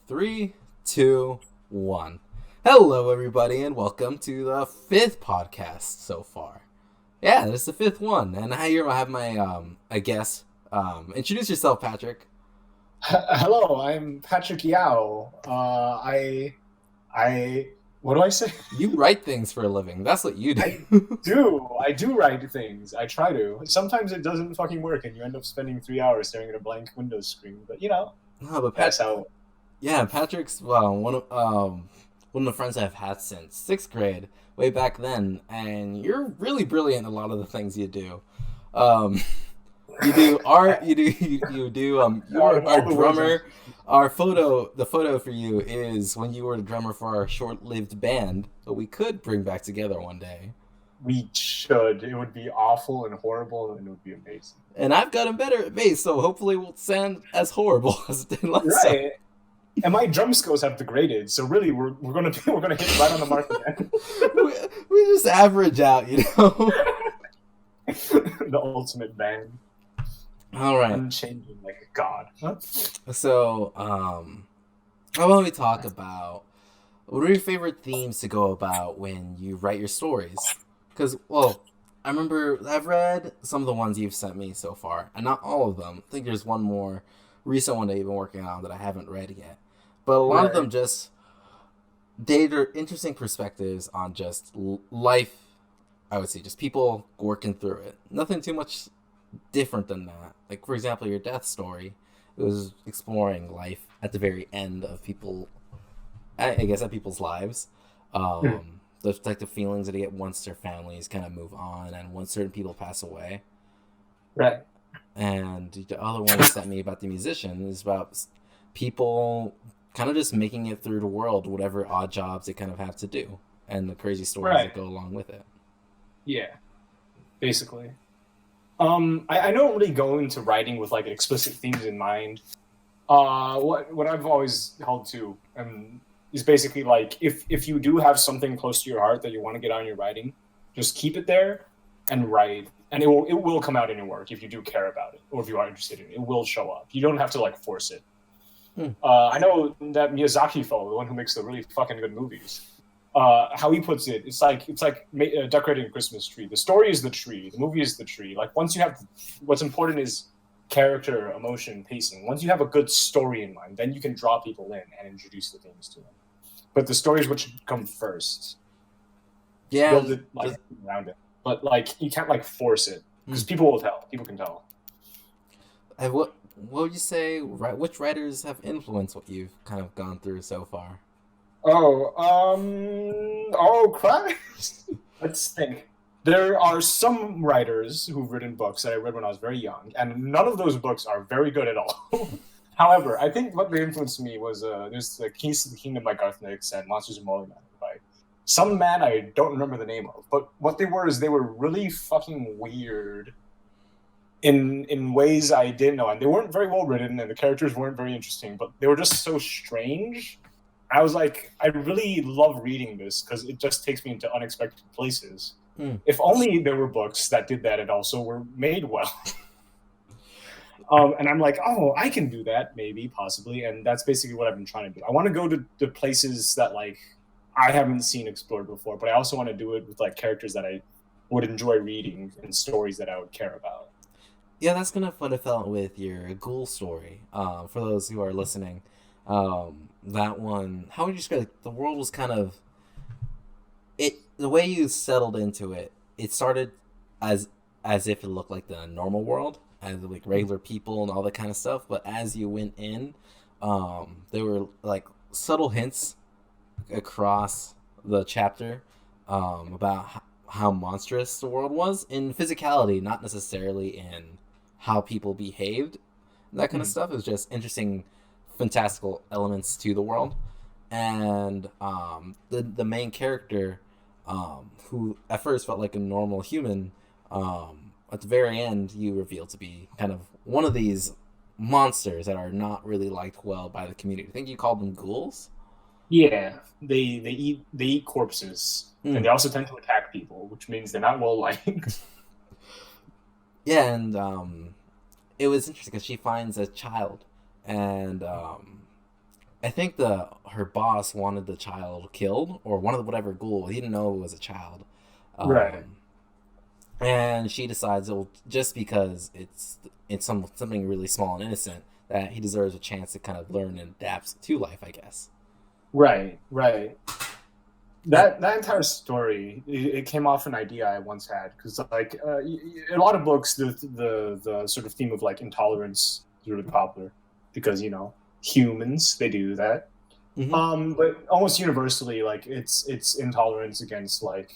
Three, two, one. Hello, everybody, and welcome to the fifth podcast so far. Yeah, this is the fifth one, and I have my I guess introduce yourself, Patrick. Hello, I'm Patrick Yao. I, what do I say? You write things for a living. That's what you I do. I do write things. I try to. Sometimes it doesn't fucking work, and you end up spending 3 hours staring at a blank Windows screen. But No, but that's how. yeah, Patrick's one of the friends I've had since sixth grade, way back then, and you're really brilliant in a lot of the things you do. Um, You do art. You do. You Out are of our all the words, drummer. Our photo. The photo for you is when you were the drummer for our short-lived band, but we could bring back together one day. we should. It would be awful and horrible, and it would be amazing. And I've gotten better at bass, so hopefully we'll sound as horrible as it did last time. Right. And my drum skills have degraded, so really, we're gonna hit right on the mark again. we just average out, you know. The ultimate band, All right. unchanging like a god. Huh? So, how about we talk about what are your favorite themes to go about when you write your stories? Because, well, I remember I've read some of the ones you've sent me so far, and not all of them. I think there's one more recent one that you've been working on that I haven't read yet. But a lot of them Right. just they're interesting perspectives on just life. I would say just people working through it. Nothing too much different than that. Like for example, your death story. It was exploring life at the very end of people. I guess at people's lives. Hmm. Those like the feelings that they get once their families kind of move on and once certain people pass away. Right. And the other one you sent me about the musician is about people kind of just making it through the world, whatever odd jobs they kind of have to do, and the crazy stories Right. that go along with it. Yeah. Basically. I don't really go into writing with like explicit themes in mind. What I've always held to is basically like if you do have something close to your heart that you want to get out in your writing, just keep it there and write, and it will come out in your work if you do care about it or if you are interested in it. It will show up. You don't have to like force it. Hmm. I know that Miyazaki fellow, the one who makes the really fucking good movies. How he puts it, it's like decorating a Christmas tree. The story is the tree. The movie is the tree. Like once you have, what's important is character, emotion, pacing. Once you have a good story in mind, then you can draw people in and introduce the themes to them. But the story is what should come first. Yeah, Build it like just around it. But like you can't like force it hmm. because people will tell. People can tell. What would you say? Which writers have influenced what you've kind of gone through so far? Oh, Christ. Let's think. There are some writers who've written books that I read when I was very young, and none of those books are very good at all. However, I think what they influenced me was there's the Keys to the Kingdom by Garth Nix and Monsters and Merlin by some man I don't remember the name of. But what they were is they were really fucking weird in ways I didn't know, and they weren't very well written, and the characters weren't very interesting, but they were just so strange. I was like, I really love reading this because it just takes me into unexpected places. Hmm. If only there were books that did that and also were made well. And I'm like, oh, I can do that, maybe, possibly, and that's basically what I've been trying to do. I want to go to the places that like I haven't seen explored before, but I also want to do it with like characters that I would enjoy reading and stories that I would care about. Yeah, that's kind of what I felt with your ghoul story. For those who are listening, that one, how would you describe it? The world was kind of it. The way you settled into it, it started as as if it looked like the normal world, as like regular people and all that kind of stuff. But as you went in, there were like subtle hints across the chapter about how monstrous the world was in physicality, not necessarily in how people behaved. That kind of Hmm. stuff is just interesting, fantastical elements to the world. And the main character, who at first felt like a normal human, at the very end you reveal to be kind of one of these monsters that are not really liked well by the community. I think you called them ghouls. Yeah, they eat corpses, and Mm. they also tend to attack people, which means they're not well liked. Yeah, and it was interesting because she finds a child, and I think the her boss wanted the child killed or one of the whatever ghoul. He didn't know it was a child. Right. Um, and she decides, well, just because something really small and innocent, that he deserves a chance to kind of learn and adapt to life, I guess. Right. Right. And That entire story, it came off an idea I once had because like a lot of books, the sort of theme of like intolerance is really popular because humans they do that. hmm But almost universally, like it's intolerance against like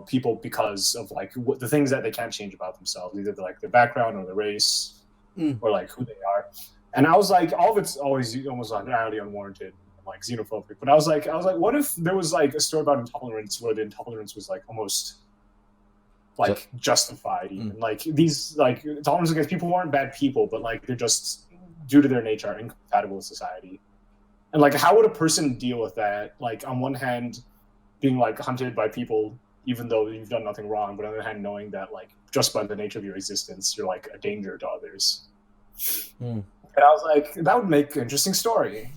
people because of like the things that they can't change about themselves, either like their background or their race mm, or like who they are. And I was like, all of it's always almost entirely unwarranted, like xenophobic. But I was like, what if there was like a story about intolerance where the intolerance was like almost just, like justified, mm, even like these like intolerance against people who aren't bad people, but like they're just due to their nature are incompatible with society. And like, how would a person deal with that? Like, on one hand, being like hunted by people, even though you've done nothing wrong, but on the other hand, knowing that like just by the nature of your existence, you're like a danger to others. mm, And I was like, that would make an interesting story.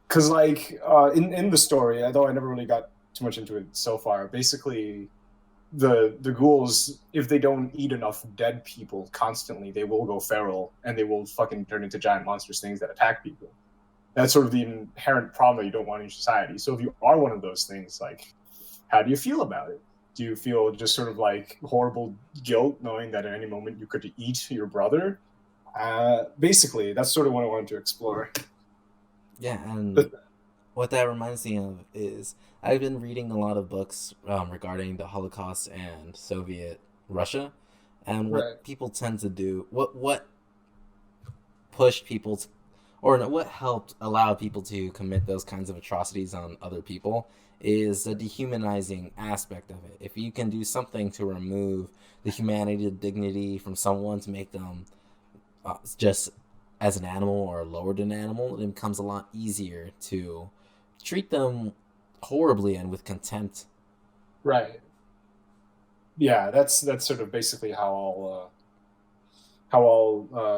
Because like in the story, although I never really got too much into it so far, basically the ghouls, if they don't eat enough dead people constantly, they will go feral and they will fucking turn into giant monstrous things that attack people. That's sort of the inherent problem that you don't want in society. So if you are one of those things, like, how do you feel about it? Do you feel just sort of like horrible guilt knowing that at any moment you could eat your brother? Basically, that's sort of what I wanted to explore. yeah, and But, what that reminds me of is I've been reading a lot of books regarding the Holocaust and Soviet Russia, and right, what people tend to do, what pushed people to, or no, what helped allow people to commit those kinds of atrocities on other people is the dehumanizing aspect of it. If you can do something to remove the humanity, the dignity from someone to make them just as an animal or lower than an animal, it becomes a lot easier to treat them horribly and with contempt. right, yeah, that's sort of basically how all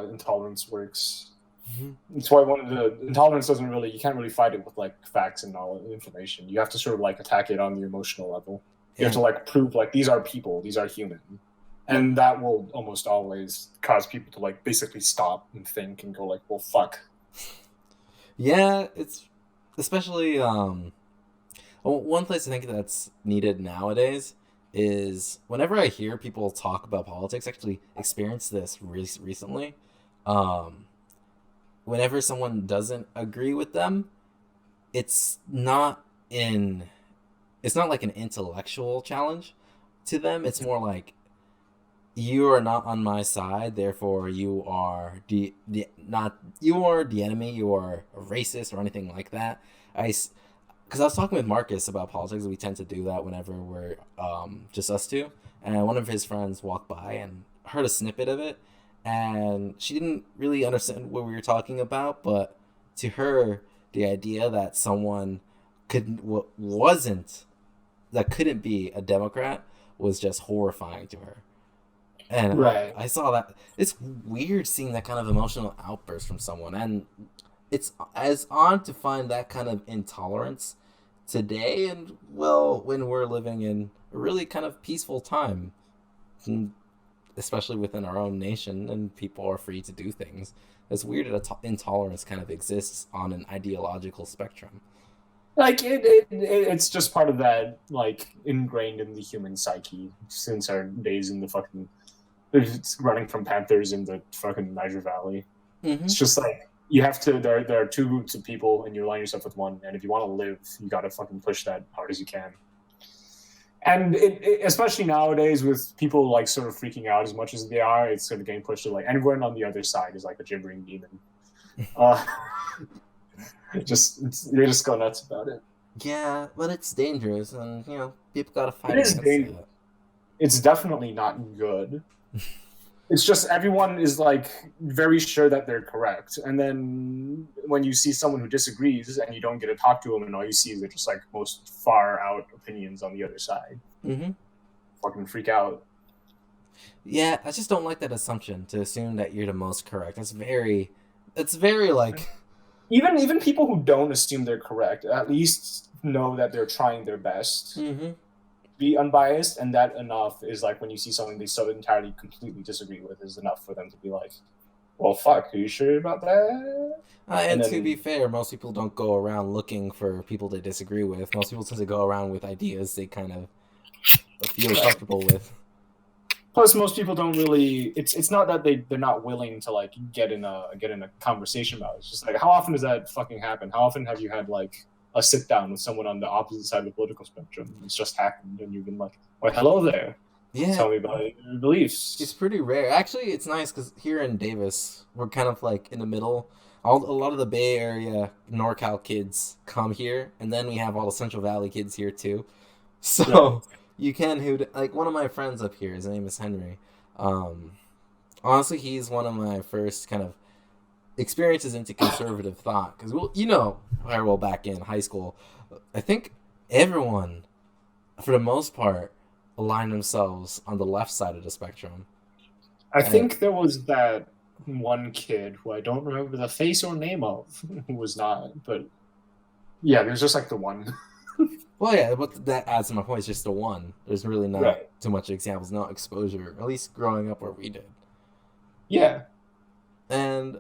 intolerance works. Mm-hmm. That's why one of the intolerance doesn't really you can't really fight it with like facts and all information. You have to sort of like attack it on the emotional level. You have to And like prove like these are people, these are human, and that will almost always cause people to like basically stop and think and go like, well, fuck. yeah, it's especially one place I think that's needed nowadays is whenever I hear people talk about politics. Actually, experienced this recently. Um, Whenever someone doesn't agree with them, it's not in it's not like an intellectual challenge to them. It's more like you are not on my side, therefore you are the not you are the enemy. You are a racist or anything like that. I because I was talking with Marcus about politics. We tend to do that whenever we're just us two. And one of his friends walked by and heard a snippet of it, and she didn't really understand what we were talking about. But to her, the idea that someone wasn't that couldn't be a Democrat was just horrifying to her. And Right. I saw that. It's weird seeing that kind of emotional outburst from someone, and it's as odd to find that kind of intolerance today. And well, when we're living in a really kind of peaceful time, especially within our own nation, and people are free to do things. It's weird that intolerance kind of exists on an ideological spectrum. Like it's just part of that like ingrained in the human psyche since our days in the fucking it's running from panthers in the fucking Niger Valley. Mm-hmm. It's just like you have to. There are two groups of people, and you align yourself with one. And if you want to live, you got to fucking push that hard as you can. And especially nowadays, with people like sort of freaking out as much as they are, it's sort of getting pushed to like anyone on the other side is like a gibbering demon. Uh, you're just go nuts about it. Yeah, but it's dangerous, and people gotta It fight is against dangerous. it. It's definitely not good. It's just everyone is like very sure that they're correct, and then when you see someone who disagrees and you don't get to talk to them, and all you see is they're just like most far out opinions on the other side, Mm-hmm. fucking freak out. Yeah, I just don't like that assumption to assume that you're the most correct. It's very like even people who don't assume they're correct at least know that they're trying their best Mm-hmm. be unbiased, and that enough is like when you see something they so entirely completely disagree with is enough for them to be like, well, fuck, are you sure about that? And And to then be fair, most people don't go around looking for people they disagree with. Most people tend to go around with ideas they kind of feel right. comfortable with. Plus, most people don't really. It's not that they're not willing to like get in a conversation about it. It's just like how often does that fucking happen? How often have you had like a sit down with someone on the opposite side of the political spectrum? It's just happened, and you've been like, "Well, hello there. Yeah, Tell me about your it's beliefs." pretty rare. Actually, it's nice because here in Davis, we're kind of like in the middle. A lot of the Bay Area NorCal kids come here, and then we have all the Central Valley kids here too. Right. So you can who like one of my friends up here. His name is Henry. Um, Honestly, he's one of my first kind of experiences into conservative thought because well, very well back in high school, I think everyone, for the most part, aligned themselves on the left side of the spectrum. I And think there was that one kid who I don't remember the face or name of who was not, but yeah, there's just like the one. well, yeah, but that adds to my point. It's just the one. There's really not Right. too much examples, no exposure, at least growing up where we did. Yeah. And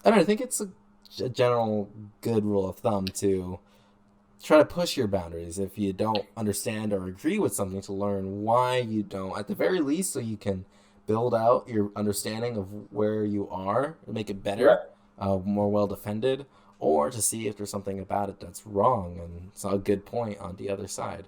I don't know, I think it's a general good rule of thumb to try to push your boundaries if you don't understand or agree with something to learn why you don't, at the very least, so you can build out your understanding of where you are and make it Right. better, more well defended, or to see if there's something about it that's wrong and it's not a good point on the other side.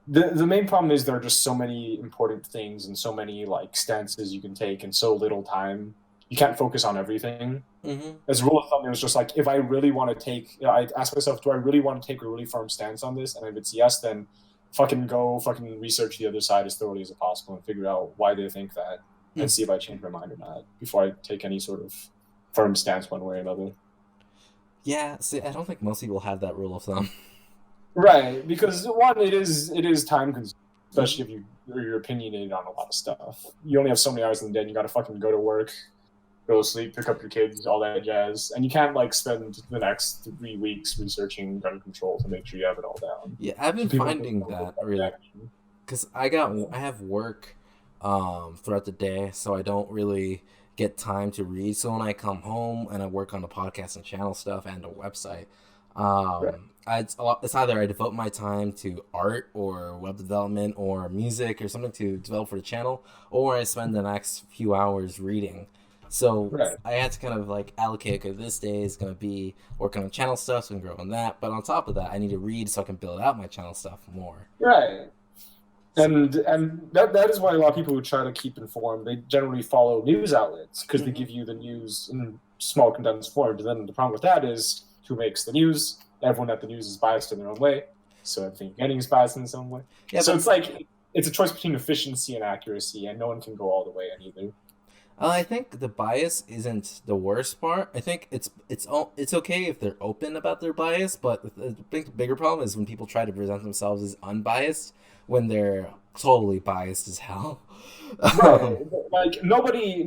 The main problem is there are just so many important things and so many like stances you can take in so little time. You can't focus on everything. Mm-hmm. As a rule of thumb, it was just like if I really want to take, I ask myself, do I really want to take a really firm stance on this? And if it's yes, then fucking go fucking research the other side as thoroughly as possible and figure out why they think that, and see if I change my mind or not before I take any sort of firm stance one way or another. Yeah, see, I don't think most people have that rule of thumb. Right, because one, it is time consuming, Mm-hmm. especially if you're opinionated on a lot of stuff. You only have so many hours in the day. And you got to fucking go to work, go to sleep, pick up your kids, all that jazz, and you can't like spend the next 3 weeks researching gun control to make sure you have it all down. Yeah, I've been So people think finding that really because I have work throughout the day, so I don't really get time to read. So when I come home and I work on the podcast and channel stuff and the website, right, it's either I devote my time to art or web development or music or something to develop for the channel, or I spend the next few hours reading. So right, I had to kind of like allocate. Okay, this day is gonna be working on channel stuff, so I can grow on that. But on top of that, I need to read so I can build out my channel stuff more. right. So, And that is why a lot of people who try to keep informed they generally follow news outlets because they mm-hmm. give you the news in small condensed form. But then the problem with that is who makes the news? Everyone at the news is biased in their own way, so everything you're getting is biased in some way. Yeah, So but it's like it's a choice between efficiency and accuracy, and no one can go all the way on either. I think the bias isn't the worst part. I think it's okay if they're open about their bias, but the bigger problem is when people try to present themselves as unbiased when they're totally biased as hell. Right, like nobody,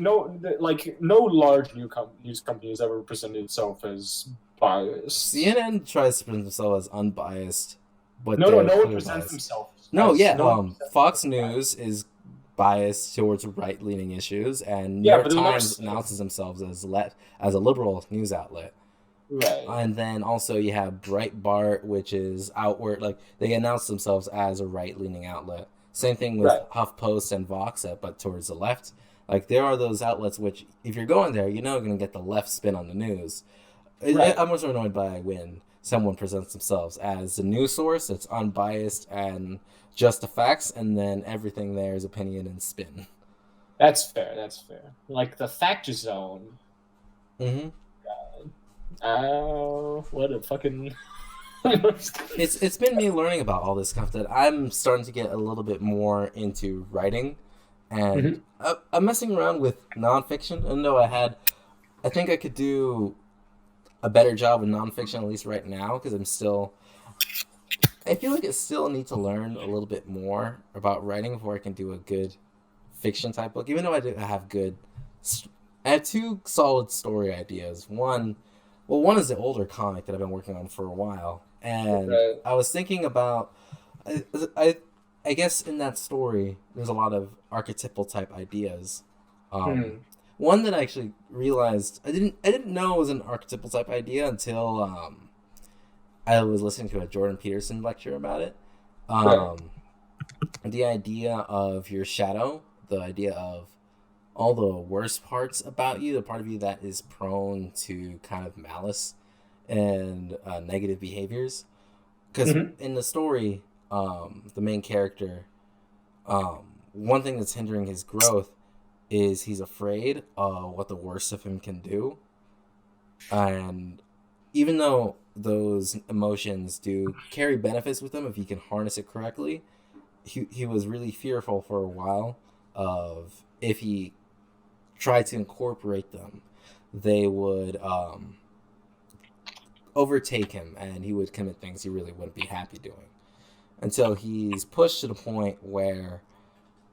like no large news company has ever presented itself as biased. CNN tries to present themselves as unbiased, but No, no, they're no one clear presents biased. themselves No, as yeah, no one presents Fox themselves as News biased. is biased towards right leaning issues, and New Yeah, York but they'll never Times say it. announces themselves as a liberal news outlet. Right, And then also you have Breitbart, which is outward, like they announce themselves as a right leaning outlet. Same thing with right, HuffPost and Vox, but towards the left. Like there are those outlets which, if you're going there, you're going to get the left spin on the news. right. I'm also annoyed by when someone presents themselves as a news source that's unbiased and just the facts, and then everything there is opinion and spin. That's fair. That's fair. Like the fact zone. Mm-hmm. Oh, what a fucking. It's been me learning about all this stuff that I'm starting to get a little bit more into writing, and Mhm. I'm messing around with nonfiction. And though I think I could do a better job with nonfiction at least right now because I feel like I still need to learn a little bit more about writing before I can do a good fiction type book. Even though I have good, I have two solid story ideas. One Well, one is the older comic that I've been working on for a while, and Right. I was thinking about, I, I, I guess in that story, there's a lot of archetypal type ideas. Um, Hmm. One that I actually realized I didn't know it was an archetypal type idea until I was listening to a Jordan Peterson lecture about it. Right. Um, the idea of your shadow, the idea of all the worst parts about you, the part of you that is prone to kind of malice and negative behaviors. Because Hmm. in the story, the main character, one thing that's hindering his growth is he's afraid of what the worst of him can do. And even though those emotions do carry benefits with them if he can harness it correctly, he was really fearful for a while of if he tried to incorporate them, they would overtake him and he would commit things he really wouldn't be happy doing. Until he's pushed to the point where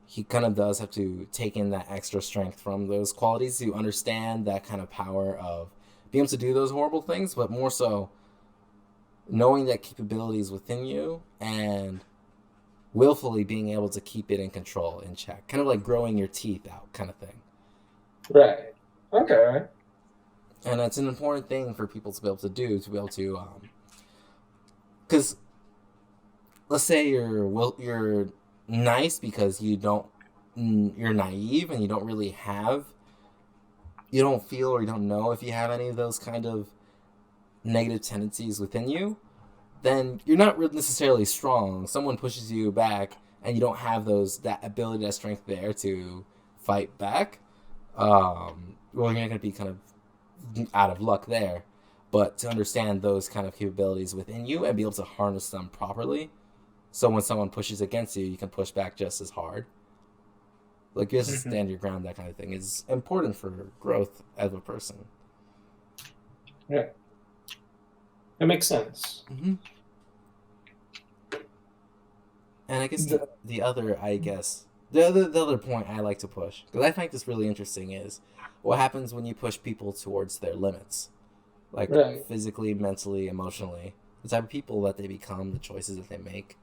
he kind of does have to take in that extra strength from those qualities to understand that kind of power of being able to do those horrible things, but more so knowing that capabilities within you and willfully being able to keep it in control, in check. Kind of like growing your teeth out, kind of thing. Right. Okay. And it's an important thing for people to be able to do, to be able to, because let's say you're nice because you're naive and you don't really have you don't feel or you don't know if you have any of those kind of negative tendencies within you, then you're not necessarily strong. Someone pushes you back and you don't have that ability, that strength there to fight back. Well, you're going to be kind of out of luck there. But to understand those kind of capabilities within you and be able to harness them properly, so when someone pushes against you, you can push back just as hard. Like just Hmm. stand your ground, that kind of thing is important for growth as a person. Yeah. That makes sense. Mm-hmm. And I guess The- the other point I like to push because I find this really interesting is what happens when you push people towards their limits, like right. physically, mentally, emotionally. The type of people that they become, the choices that they make.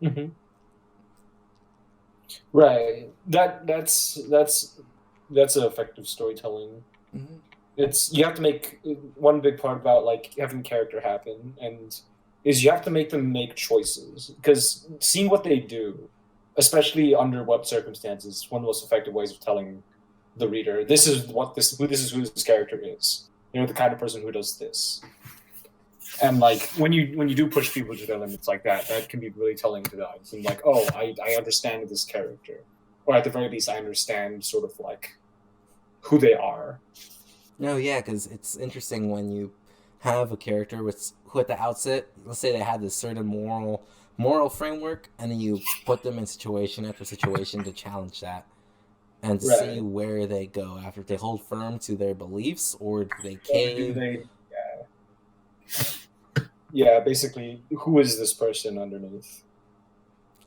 Hmm. Right. That's effective storytelling. Mm-hmm. It's you have to make one big part about like having character happen and is you have to make them make choices because seeing what they do, especially under what circumstances, one of the most effective ways of telling the reader this is who this character is. You know, the kind of person who does this. And like when you do push people to their limits like that, that can be really telling to the audience. And like, oh, I understand this character, or at the very least, I understand sort of like who they are. No, yeah, because it's interesting when you have a character with who at the outset, let's say they had this certain moral framework, and then you put them in situation after situation to challenge that, and to see Right. where they go after if they hold firm to their beliefs or do they Or do cave. they? Yeah, basically, who is this person underneath?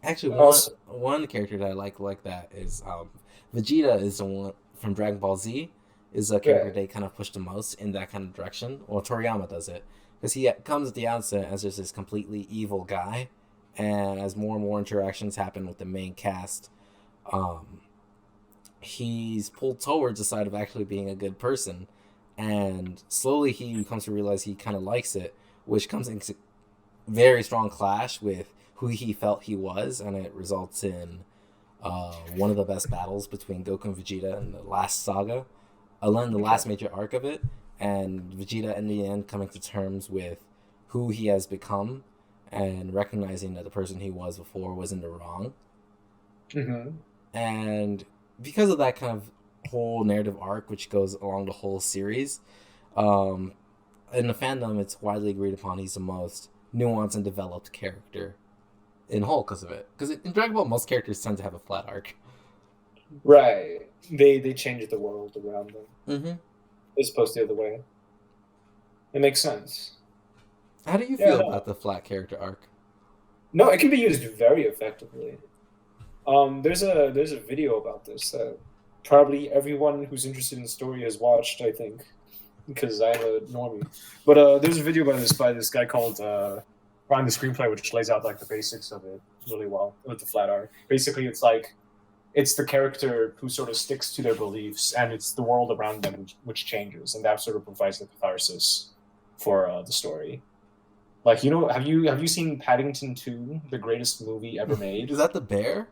Actually, one Also, one character that I like that is Vegeta is the one from Dragon Ball Z is a character right. they kind of push the most in that kind of direction. Well, Toriyama does it because he comes at the outset as just this completely evil guy, and as more and more interactions happen with the main cast, um, he's pulled towards the side of actually being a good person, and slowly he comes to realize he kind of likes it, which comes into very strong clash with who he felt he was, and it results in one of the best battles between Goku and Vegeta in the last saga, the Okay. last major arc of it, and Vegeta in the end coming to terms with who he has become and recognizing that the person he was before was in the wrong. Hmm. And because of that kind of whole narrative arc, which goes along the whole series, um, in the fandom, it's widely agreed upon he's the most nuanced and developed character in whole because of it. Because in Dragon Ball, most characters tend to have a flat arc. Right. They change the world around them Mm-hmm. as opposed to the other way. It makes sense. How do you Yeah. feel No. about the flat character arc? No, it can be used very effectively. There's a video about this that probably everyone who's interested in the story has watched, I think. because I'm a normie. But there's a video by this guy called Writing the Screenplay, which lays out like the basics of it really well with the flat art. Basically, it's like it's the character who sort of sticks to their beliefs, and it's the world around them which changes, and that sort of provides the catharsis for the story. Like, have you seen Paddington 2, the greatest movie ever made? Is that the bear?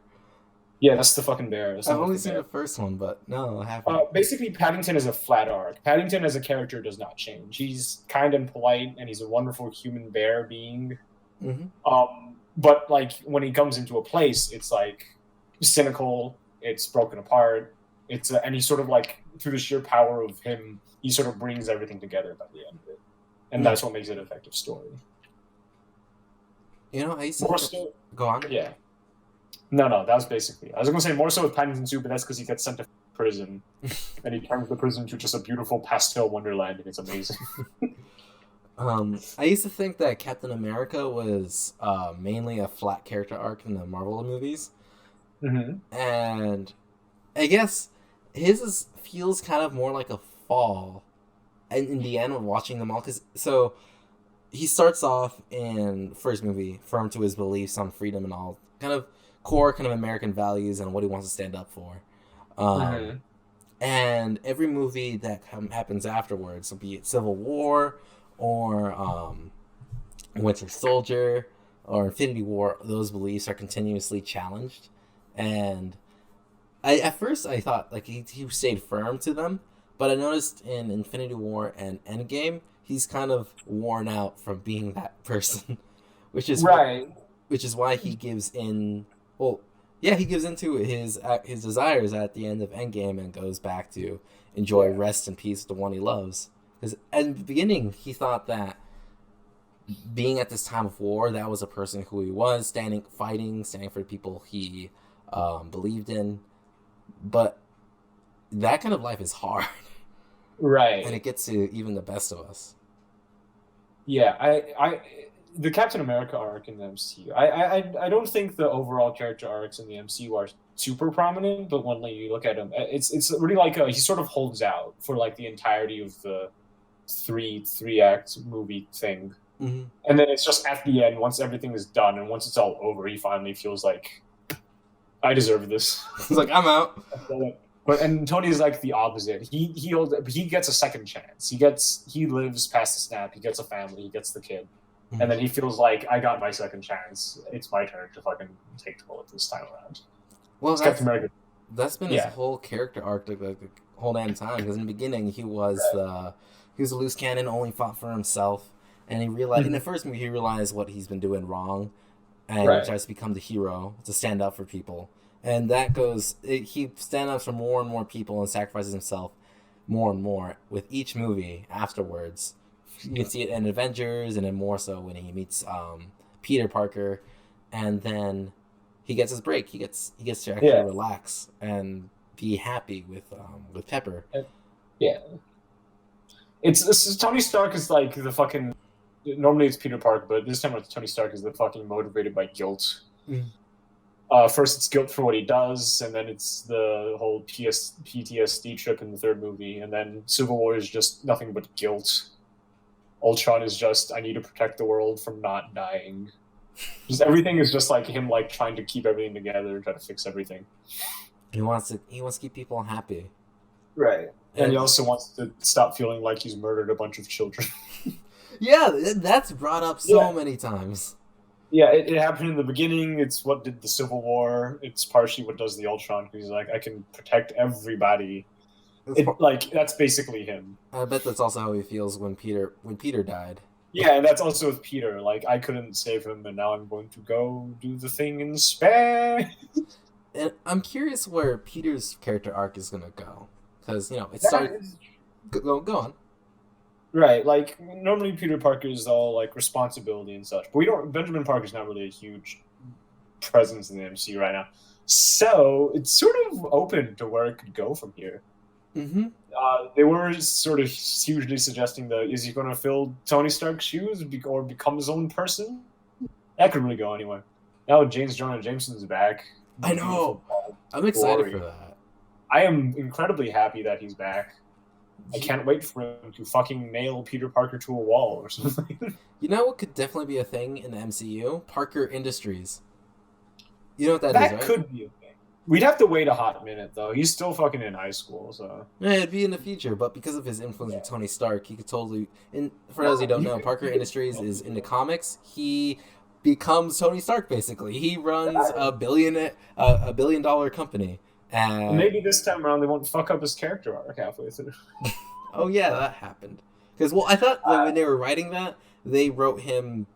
Yeah, that's the fucking bear. I've only seen the first one, but no, I haven't. Basically, Paddington is a flat arc. Paddington as a character does not change. He's kind and polite, and he's a wonderful human bear being. But like when he comes into a place, it's like cynical. It's broken apart. And he sort of like through the sheer power of him, he sort of brings everything together by the end of it, and that's what makes it an effective story. I used to go on. Yeah. No, that was basically. I was going to say more so with Paddington 2, but that's because he gets sent to prison, and he turns the prison into just a beautiful pastel wonderland, and it's amazing. I used to think that Captain America was mainly a flat character arc in the Marvel movies, and I guess his feels kind of more like a fall, in the end of watching them all. So he starts off in first movie firm to his beliefs on freedom and all kind of core kind of American values and what he wants to stand up for. And every movie that happens afterwards, so be it Civil War or Winter Soldier or Infinity War, those beliefs are continuously challenged. And at first I thought like he stayed firm to them, but I noticed in Infinity War and Endgame he's kind of worn out from being that person, which is right. Which is why he gives in. Well, yeah, he gives into his desires at the end of Endgame and goes back to enjoy rest and peace with the one he loves. Because at the beginning, he thought that being at this time of war, that was a person who he was, standing for the people he believed in. But that kind of life is hard. Right. And it gets to even the best of us. Yeah, the Captain America arc in the MCU, I don't think the overall character arcs in the MCU are super prominent, but when you look at him, it's really like he sort of holds out for like the entirety of the three act movie thing, and then it's just at the end, once everything is done and once it's all over, he finally feels like I deserve this. He's like, I'm out. And Tony's like the opposite. He gets a second chance. He lives past the snap. He gets a family. He gets the kid. And then he feels like, I got my second chance. It's my turn to fucking take the bullet this time around. Well, that's been his whole character arc the whole damn time. Because in the beginning, he was a loose cannon, only fought for himself. And he realized, in the first movie, he realized what he's been doing wrong. And he tries to become the hero, to stand up for people. And that he stands up for more and more people and sacrifices himself more and more with each movie afterwards. You can see it in Avengers, and then more so when he meets Peter Parker, and then he gets his break. He gets to actually relax and be happy with Pepper. Yeah, it's Tony Stark is like the fucking. Normally it's Peter Parker, but this time it's Tony Stark is the fucking motivated by guilt. First it's guilt for what he does, and then it's the whole PTSD trip in the third movie, and then Civil War is just nothing but guilt. Ultron is just, I need to protect the world from not dying. Just everything is just like him, like trying to keep everything together, try to fix everything. He wants to keep people happy, right? And he also wants to stop feeling like he's murdered a bunch of children. Yeah, that's brought up so many times. Yeah, it happened in the beginning. It's what did the Civil War. It's partially what does the Ultron, because he's like, I can protect everybody. That's basically him. I bet that's also how he feels when Peter died. Yeah, and that's also with Peter. Like, I couldn't save him, and now I'm going to go do the thing in space. And I'm curious where Peter's character arc is going to go. Because, it started... Go on. Right, like, normally Peter Parker is all, like, responsibility and such. But Benjamin Parker's not really a huge presence in the MCU right now. So, it's sort of open to where it could go from here. They were sort of hugely suggesting is he going to fill Tony Stark's shoes or become his own person? That could really go anywhere. Now James Jonah Jameson's back. I know. I'm excited for that. I am incredibly happy that he's back. I can't wait for him to fucking nail Peter Parker to a wall or something. You know what could definitely be a thing in the MCU? Parker Industries. You know what that is, That right? could be a thing. We'd have to wait a hot minute though. He's still fucking in high school, so Yeah, it'd be in the future, but because of his influence with yeah. Tony Stark, he could totally. And for those who don't You know, could, Parker you could Industries totally is do in the that. comics. He becomes Tony Stark basically. He runs a $1 billion company, and Maybe this time around they won't fuck up his character arc halfway through. oh yeah, that happened. Because well, I thought that when they were writing that, they wrote him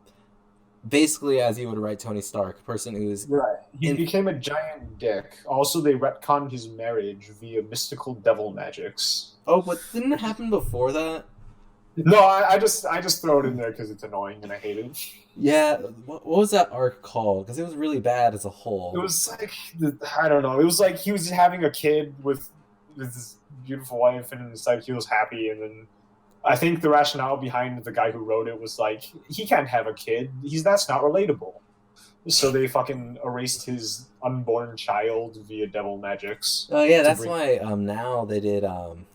basically as you would write Tony Stark, a person who's Right. He in. became a giant dick. Also, they retconned his marriage via mystical devil magics. Oh, but didn't it happen before that? No, I just throw it in there because it's annoying and I hate it. Yeah, what was that arc called? Because it was really bad as a It whole. was like I don't know. It was like he was having a kid with his beautiful wife, and it's like he was happy, and then I think the rationale behind the guy who wrote it was like he can't have a kid. That's not relatable. So they fucking erased his unborn child via devil magics Oh yeah, to that's bring why now they did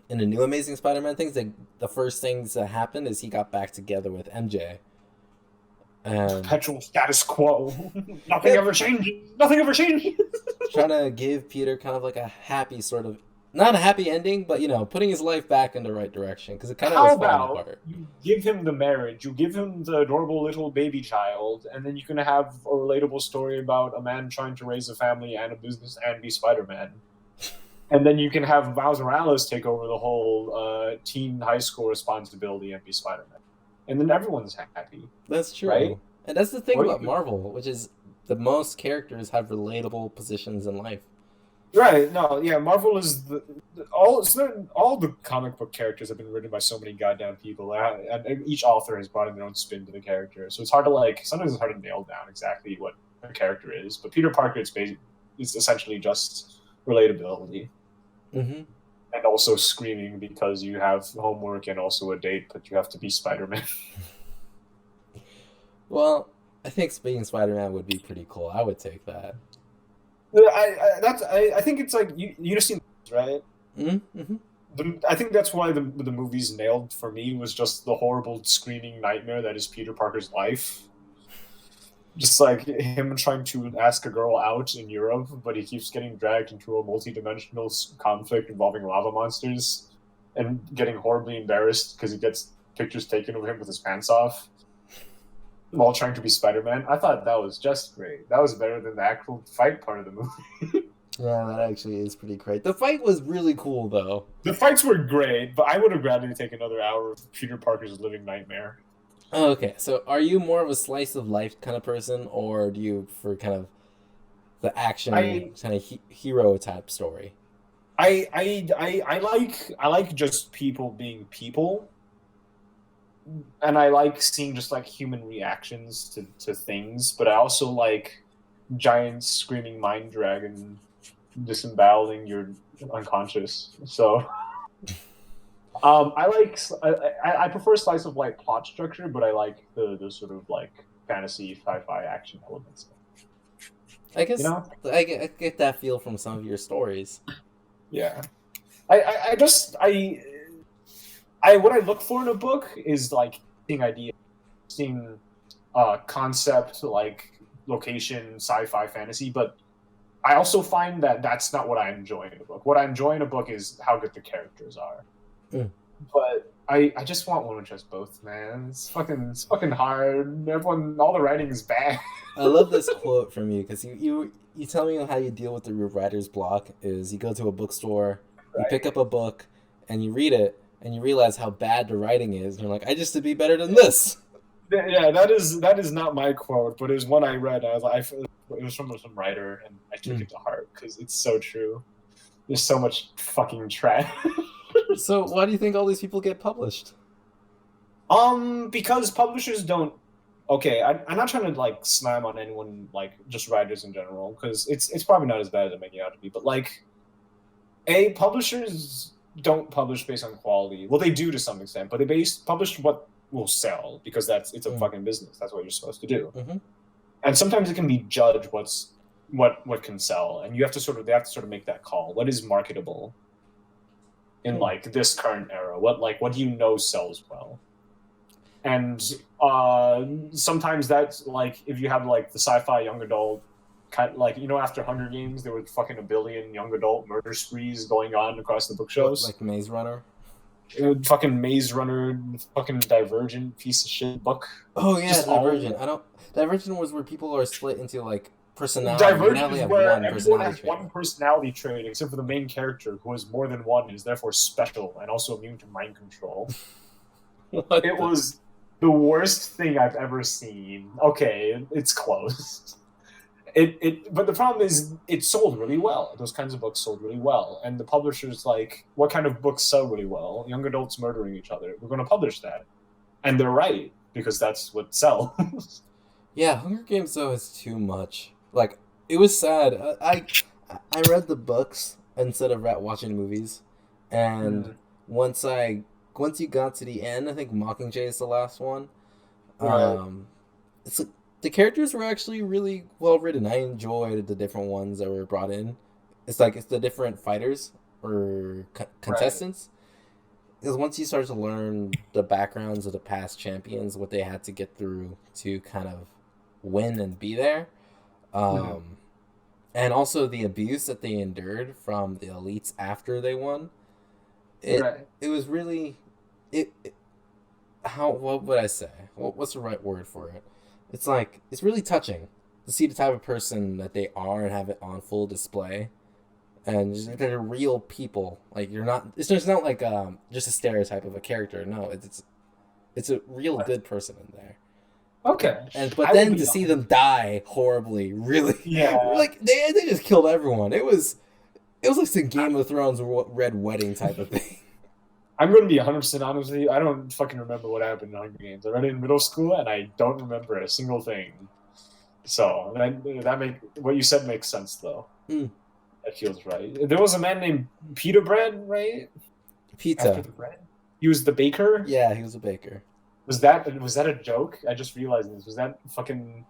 in the new Amazing Spider-Man things. The first things that happened is he got back together with MJ, and perpetual status quo. Nothing yep, ever changes. Nothing ever changes. trying to give Peter kind of like a happy sort of not a happy ending, but putting his life back in the right direction because it kind of was How falling about apart. you give him the marriage, you give him the adorable little baby child, and then you can have a relatable story about a man trying to raise a family and a business and be Spider-Man. And then you can have Miles Morales take over the whole teen high school responsibility and be Spider-Man. And then everyone's happy, That's right? true, and that's the thing What do about you Marvel, which is the most characters have relatable positions in life. Right? No, yeah. Marvel is all the comic book characters have been written by so many goddamn people, and each author has brought in their own spin to the character. So it's hard to sometimes it's hard to nail down exactly what a character is. But Peter Parker, it's essentially just relatability Hmm. and also screaming because you have homework and also a date, but you have to be Spider-Man. Well, I think being Spider-Man would be pretty cool. I would take that. I think it's like you just seen this, right? Mm-hmm. I think that's why the movies nailed for me was just the horrible screaming nightmare that is Peter Parker's life. Just like him trying to ask a girl out in Europe, but he keeps getting dragged into a multi-dimensional conflict involving lava monsters, and getting horribly embarrassed because he gets pictures taken of him with his pants off while trying to be Spider-Man. I thought that was just great. That was better than the actual fight part of the movie. Yeah, that actually is pretty great. The fight was really cool, though. The fights were great, but I would have rather take another hour of Peter Parker's living nightmare. Oh, okay, so are you more of a slice of life kind of person, or do you for kind of the action I kind of hero type story? I like just people being people, and I like seeing just like human reactions to things. But I also like giant screaming mind dragon disemboweling your unconscious. So I prefer slice of life plot structure, but I like the sort of like fantasy sci-fi action elements. I You guess know? I get that feel from some of your stories. Yeah. I just I what I look for in a book is like seeing ideas, seeing concept, like location, sci-fi, fantasy. But I also find that that's not what I enjoy in a book. What I enjoy in a book is how good the characters are. Mm. But I just want one with just both, man. It's fucking hard. All the writing is bad. I love this quote from you because you tell me how you deal with the writer's block is you go to a bookstore, you pick Right? up a book, and you read it, and you realize how bad the writing is, and you're like, I just to be better than this. Yeah, that is not my quote, but it was one I read. I was like, it was from some writer, and I took Mm. it to heart because it's so true. There's so much fucking trash. So why do you think all these people get published? Because publishers don't. Okay, I'm not trying to like slam on anyone, like just writers in general, because it's probably not as bad as I'm making it out to be. But like, publishers don't publish based on quality. Well, they do to some extent, but publish what will sell because it's a Mm. fucking business. That's what you're supposed to do. Mm-hmm. And sometimes it can be judged what can sell, and they have to sort of make that call. What is marketable? in Hmm. like this current era? What do you know sells well? And sometimes that's like if you have like the sci-fi young adult kind, like after Hunger Games there was fucking a billion young adult murder sprees going on across the What, bookshelves. like Maze Runner? Fucking Maze Runner, fucking Divergent piece of shit book. Oh yeah, Just all Divergent. I don't. Divergent was where people are split into like personality. You know how Divergent they is have where one everyone personality has trait. one personality trait except for the main character, who has more than one and is therefore special and also immune to mind control. What It the? was the worst thing I've ever seen. Okay, it's close. But the problem is it sold really well. Those kinds of books sold really well. And the publisher's like, what kind of books sell really well? Young adults murdering each other. We're gonna publish that. And they're right, because that's what sells. Yeah, Hunger Games though is too much. Like it was sad. I read the books instead of watching movies, and Mm, once I once you got to the end, I think Mockingjay is the last one. right. Um, it's like, the characters were actually really well written. I enjoyed the different ones that were brought in. It's the different fighters or Right. contestants. Because once you start to learn the backgrounds of the past champions, what they had to get through to kind of win and be there, Mm-hmm. um, and also the abuse that they endured from the elites after they won, it Right. it was really it how what would I say? What's the right word for it? It's like it's really touching to see the type of person that they are and have it on full display. And just, they're real people. Like you're not. It's just not like just a stereotype of a character. No, it's a real good person in there. Okay. And but I will then be to see honest. them die horribly, really, Yeah. like they just killed everyone. It was like some Game of Thrones Red Wedding type of thing. I'm going to be 100% honest with you. I don't fucking remember what happened in Hunger Games. I read it in middle school and I don't remember a single thing. So that make what you said makes sense though. Mm, That feels right. There was a man named Peter Bread, right? After pizza. the bread, he was the baker. Yeah, he was a baker. Was that a joke? I just realized this. Was that an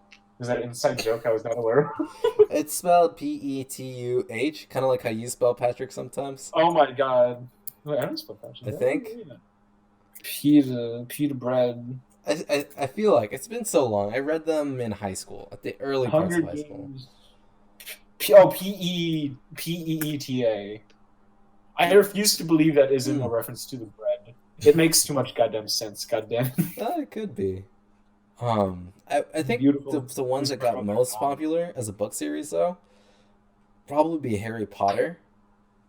inside joke I was not aware of? It's spelled Petuh, kind of like how you spell Patrick sometimes. Oh my god. Wait, I don't spell passion. I think. Yeah. Peter Bread. I feel like it's been so long. I read them in high school, at the early parts Hunger of high school. Games. Peeta. I refuse to believe that isn't a Hmm. reference to the bread. It makes too much goddamn sense. Goddamn. It could be. I think Beautiful. the ones that got From their most mom. popular as a book series though probably be Harry Potter.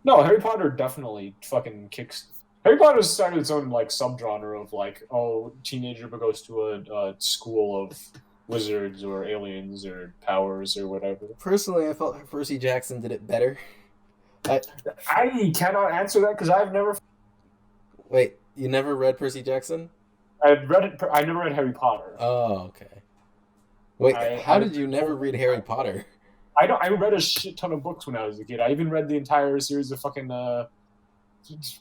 No, Harry Potter definitely fucking kicks. Harry Potter started its own like subgenre of like, oh, teenager goes to a school of wizards or aliens or powers or whatever. Personally, I felt Percy Jackson did it better. I I cannot answer that because I've never. wait, you never read Percy Jackson? I've read it. I never read Harry Potter. Oh, okay. Wait, I how have did you never read Harry Potter? I don't. I read a shit ton of books when I was a kid. I even read the entire series of fucking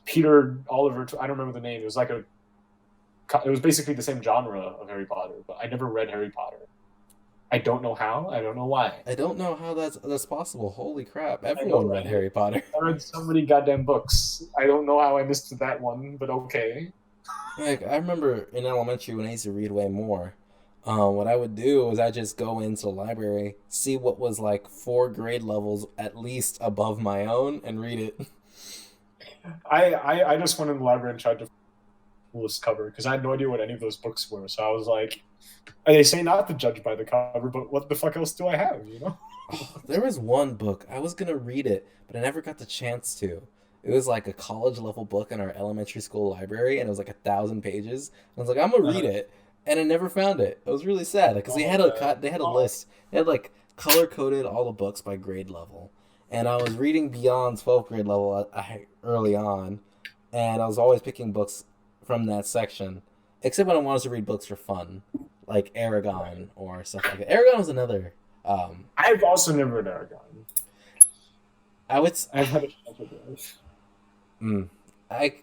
Peter Oliver. I don't remember the name. It was like a. It was basically the same genre of Harry Potter, but I never read Harry Potter. I don't know how. I don't know why. I don't know how that's possible. Holy crap! I know, Everyone read right? Harry Potter. I read so many goddamn books. I don't know how I missed that one, but okay. Like I remember in elementary when I used to read way more. What I would do was I just go into the library, see what was like 4 grade levels at least above my own, and read it. I just went in the library and tried to coolest cover because I had no idea what any of those books were. So I was like, they say not to judge by the cover, but what the fuck else do I have? You know? There was one book I was gonna read it, but I never got the chance to. It was like a college level book in our elementary school library, and it was like 1,000 pages. I was like, I'm gonna read it, and I never found it. It was really sad because Oh, man. they had a Oh, list. They had like color coded all the books by grade level, and I was reading beyond 12th grade level early on, and I was always picking books from that section, except when I wanted to read books for fun, like right. Aragon or stuff like that. Aragon was another. I've also never read Aragon. I would. I've had a chance with it. Mm, I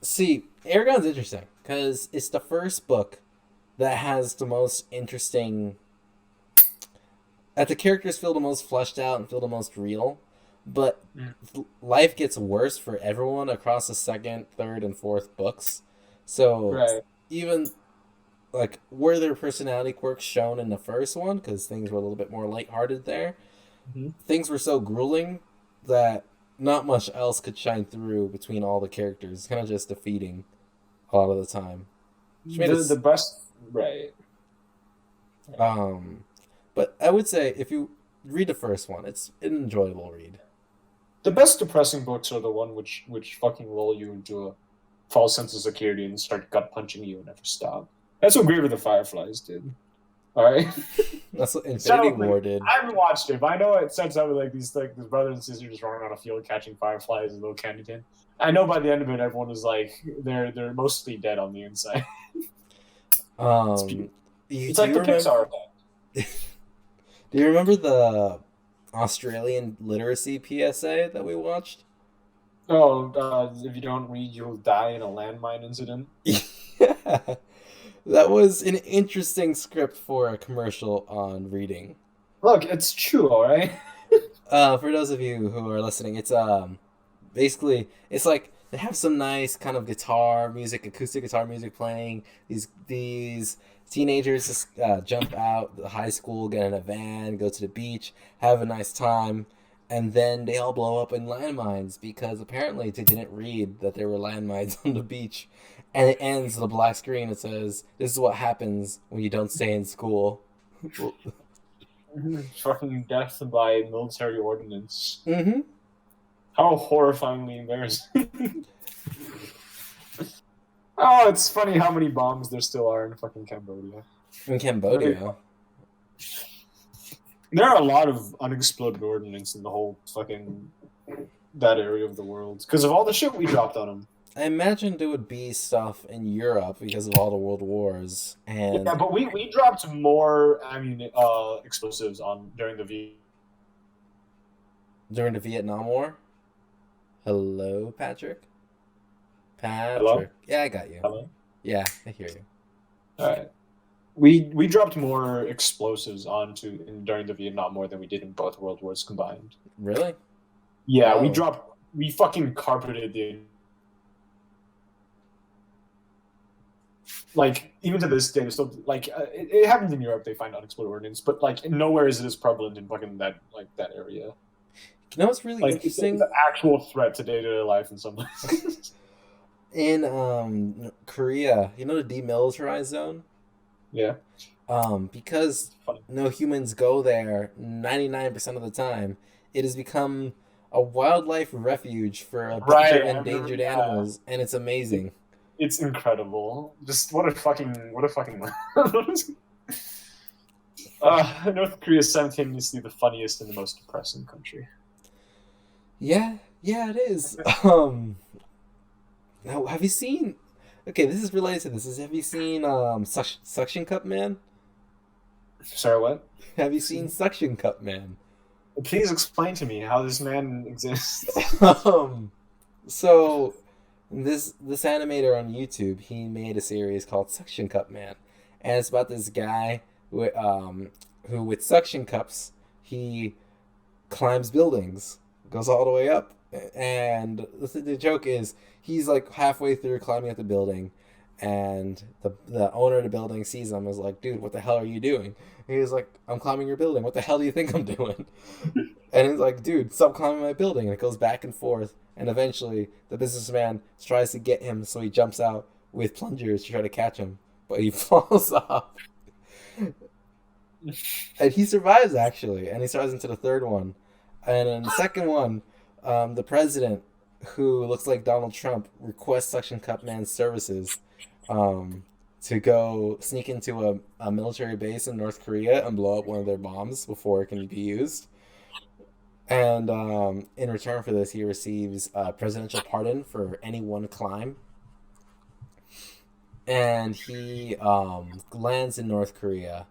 see. Aragon's interesting because it's the first book that has the most interesting. That the characters feel the most fleshed out and feel the most real. but Mm. life gets worse for everyone across the second, third, and fourth books. So Right. even like were their personality quirks shown in the first one because things were a little bit more lighthearted there. Hmm. Things were so grueling that not much else could shine through between all the characters. It's kind of just defeating a lot of the time, which made The it. best, right. Right. Um, but I would say if you read the first one, it's an enjoyable read. The best depressing books are the one which fucking lull you into a false sense of security and start gut punching you and never stop. That's what Grave of the Fireflies did. All right. That's what Infinity So like, War did. I haven't watched it, but I know it sets up with these brothers and sisters just running on a field catching fireflies in a little candy tin. I know by the end of it, everyone is like they're mostly dead on the inside. It's Um, beautiful. you, It's do like you the remember? Pixar effect. Do you remember the Australian literacy PSA that we watched? Oh, if you don't read, you'll die in a landmine incident. Yeah, that was an interesting script for a commercial on reading. Look, it's true, all right. For those of you who are listening, it's basically it's like they have some nice kind of guitar music, acoustic guitar music playing. These teenagers just jump out the high school, get in a van, go to the beach, have a nice time, and then they all blow up in landmines because apparently they didn't read that there were landmines on the beach. And it ends with a black screen that says, "This is what happens when you don't stay in school." Fucking death by military ordinance. Mm-hmm. How horrifyingly embarrassing. Oh, it's funny how many bombs there still are in fucking Cambodia. In Cambodia. There are a lot of unexploded ordnance in the whole fucking that area of the world because of all the shit we dropped on them. I imagined there would be stuff in Europe because of all the world wars Yeah, and but we dropped more explosives on during the during the Vietnam War. Hello, Patrick? Hello. Patrick. Yeah, I got you. Hello. Yeah, I hear you. All right. We dropped more explosives during the Vietnam War than we did in both world wars combined. Really? Yeah, Oh. we fucking carpeted the like even to this day, there's still like it happens in Europe. They find unexploded ordnance, but like nowhere is it as prevalent in fucking that area. You know what's really Like it's interesting? an actual threat to day to day life in some places. In Korea, you know the demilitarized zone? Yeah, Because it's funny. no humans go there 99% of the time, it has become a wildlife refuge for a bunch Right, of I remember endangered that. animals, and it's amazing. It's incredible. Just what a fucking. North Korea is simultaneously the funniest and the most depressing country. Yeah, yeah, it is. Now, have you seen? Okay, this is related to this. Have you seen Suction Cup Man? Sorry, what? Have you seen Suction Cup Man? Please explain to me how this man exists. um, so this animator on YouTube, he made a series called Suction Cup Man, and it's about this guy who with suction cups he climbs buildings, goes all the way up, and the joke is he's like halfway through climbing up the building, and the owner of the building sees him and is like, "Dude, what the hell are you doing?" And he's like, "I'm climbing your building. What the hell do you think I'm doing?" And he's like, "Dude, stop climbing my building." And it goes back and forth, and eventually the businessman tries to get him, so he jumps out with plungers to try to catch him, but he falls off. And he survives actually, and he survives into the third one, and in the second one, the president, who looks like Donald Trump, requests Suction Cup Man's services, um, to go sneak into a military base in North Korea and blow up one of their bombs before it can be used. And in return for this, he receives a presidential pardon for any one climb. And he lands in North Korea,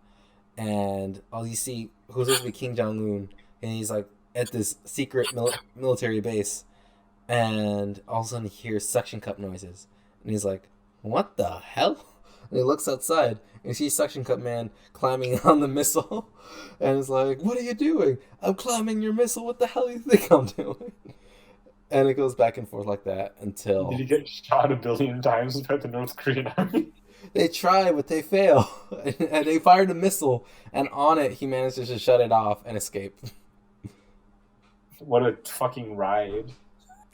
and all you see who's supposed to be King Jong Un, and he's like at this secret military base, and all of a sudden he hears suction cup noises, and he's like, "What the hell?" And he looks outside and he sees Suction Cup Man climbing on the missile, and is like, "What are you doing? I'm climbing your missile. What the hell do you think I'm doing?" And it goes back and forth like that Did until he get shot a billion times by the North Korean army? they try, but they fail. And they fired a missile, and on it, he manages to shut it off and escape. What a fucking ride.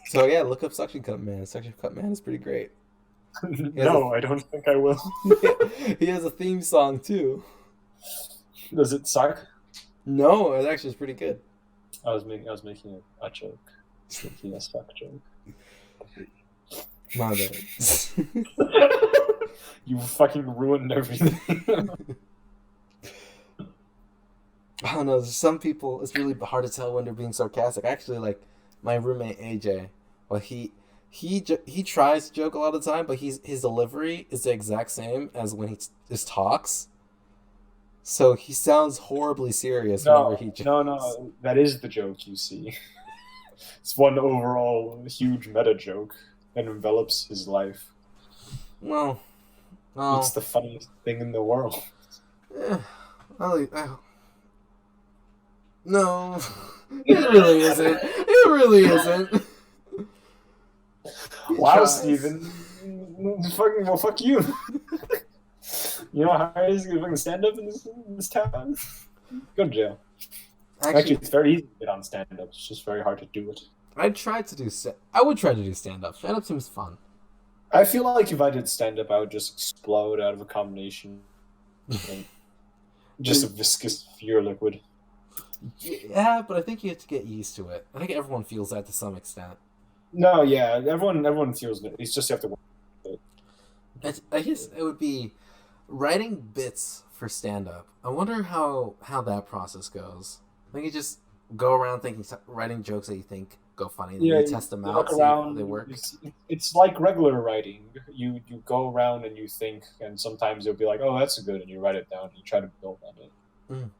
So yeah, look up Suction Cup Man. Suction Cup Man is pretty great. No, I don't think I will. He has a theme song too. Does it suck? No, it actually is pretty good. I was making a joke. Making a suck joke. My bad. You fucking ruined everything. I don't know. Some people, it's really hard to tell when they're being sarcastic. Actually, like my roommate AJ, well, he tries to joke a lot of the time, but his delivery is the exact same as when he just talks. So he sounds horribly serious whenever he jokes. No, that is the joke, you see. It's one overall huge meta joke that envelops his life. Well, It's the funniest thing in the world. eh, no, it really isn't. It really isn't. Wow, tries. Steven. Fuck you. You know how hard it is to fucking stand up in this town? Go to jail. Actually, it's very easy to get on stand up. It's just very hard to do it. I would try to do stand up. Stand up seems fun. I feel like if I did stand up, I would just explode out of a combination. Just a viscous fear liquid. Yeah, but I think you have to get used to it. I think everyone feels that to some extent. No, yeah, everyone feels it. It's just you have to work with it. I guess it would be writing bits for stand up. I wonder how that process goes. I think you just go around writing jokes that you think go funny, and then you test them out, see how they work. It's like regular writing. You go around and you think, and sometimes you'll be like, "Oh, that's good," and you write it down and you try to build on it. Mm.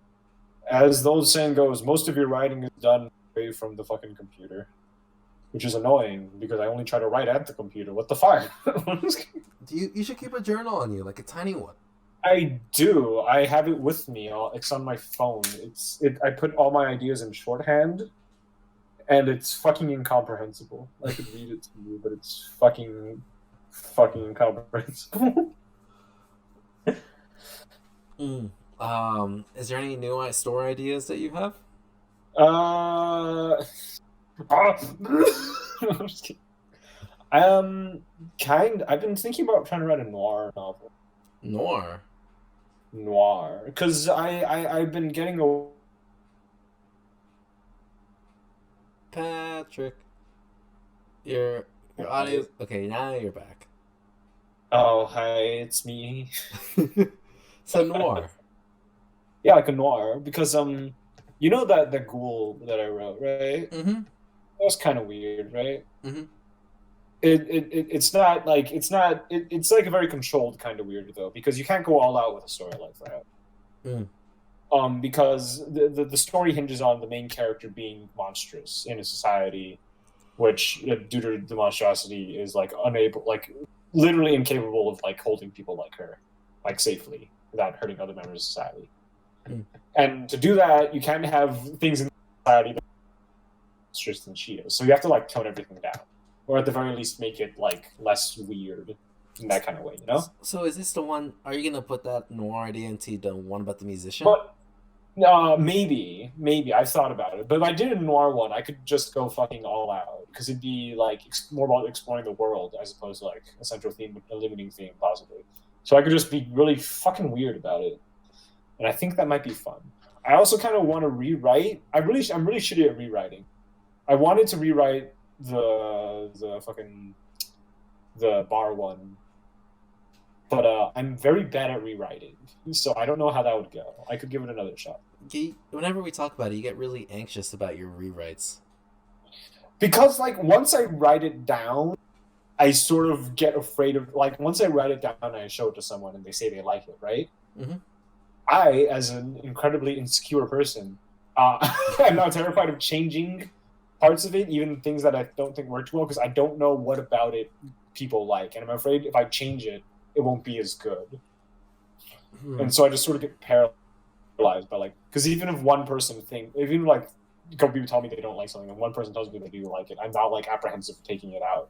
As the old saying goes, most of your writing is done away from the fucking computer, which is annoying because I only try to write at the computer. What the fuck? You should keep a journal on you, like a tiny one. I do. I have it with me. It's on my phone. I put all my ideas in shorthand, and it's fucking incomprehensible. I could read it to you, but it's fucking incomprehensible. Is there any new story ideas that you have? I'm just kidding. I've been thinking about trying to write a noir novel. Noir, because I've been getting a. Patrick, your audio. Okay, now you're back. Oh, hi, it's me. So noir. Yeah, like a noir, because you know that the ghoul that I wrote, right? Mm-hmm. That was kind of weird, right? Mm-hmm. It's like a very controlled kind of weird though, because you can't go all out with a story like that. Because the story hinges on the main character being monstrous in a society, which due to the monstrosity is like literally incapable of like holding people like her, like safely without hurting other members of society. And to do that, you can't have things in society that are monstrous than she is. So you have to like tone everything down, or at the very least make it like less weird in that kind of way, you know? So is this the one? Are you gonna put that noir idea into the one about the musician? But maybe I've thought about it. But if I did a noir one, I could just go fucking all out because it'd be like more about exploring the world as opposed to like a central theme, a limiting theme, possibly. So I could just be really fucking weird about it, and I think that might be fun. I also kind of want to rewrite. I'm really shitty at rewriting. I wanted to rewrite the bar one, but I'm very bad at rewriting, so I don't know how that would go. I could give it another shot. Whenever we talk about it, you get really anxious about your rewrites. Because like once I write it down, I sort of get afraid of like once I write it down and I show it to someone and they say they like it, right? Mm-hmm. I, as an incredibly insecure person, I'm now terrified of changing parts of it, even things that I don't think worked well, because I don't know what about it people like, and I'm afraid if I change it, it won't be as good. Hmm. And so I just sort of get paralyzed by like, because even if one person even like a couple people tell me they don't like something, and one person tells me they do like it, I'm now like apprehensive of taking it out.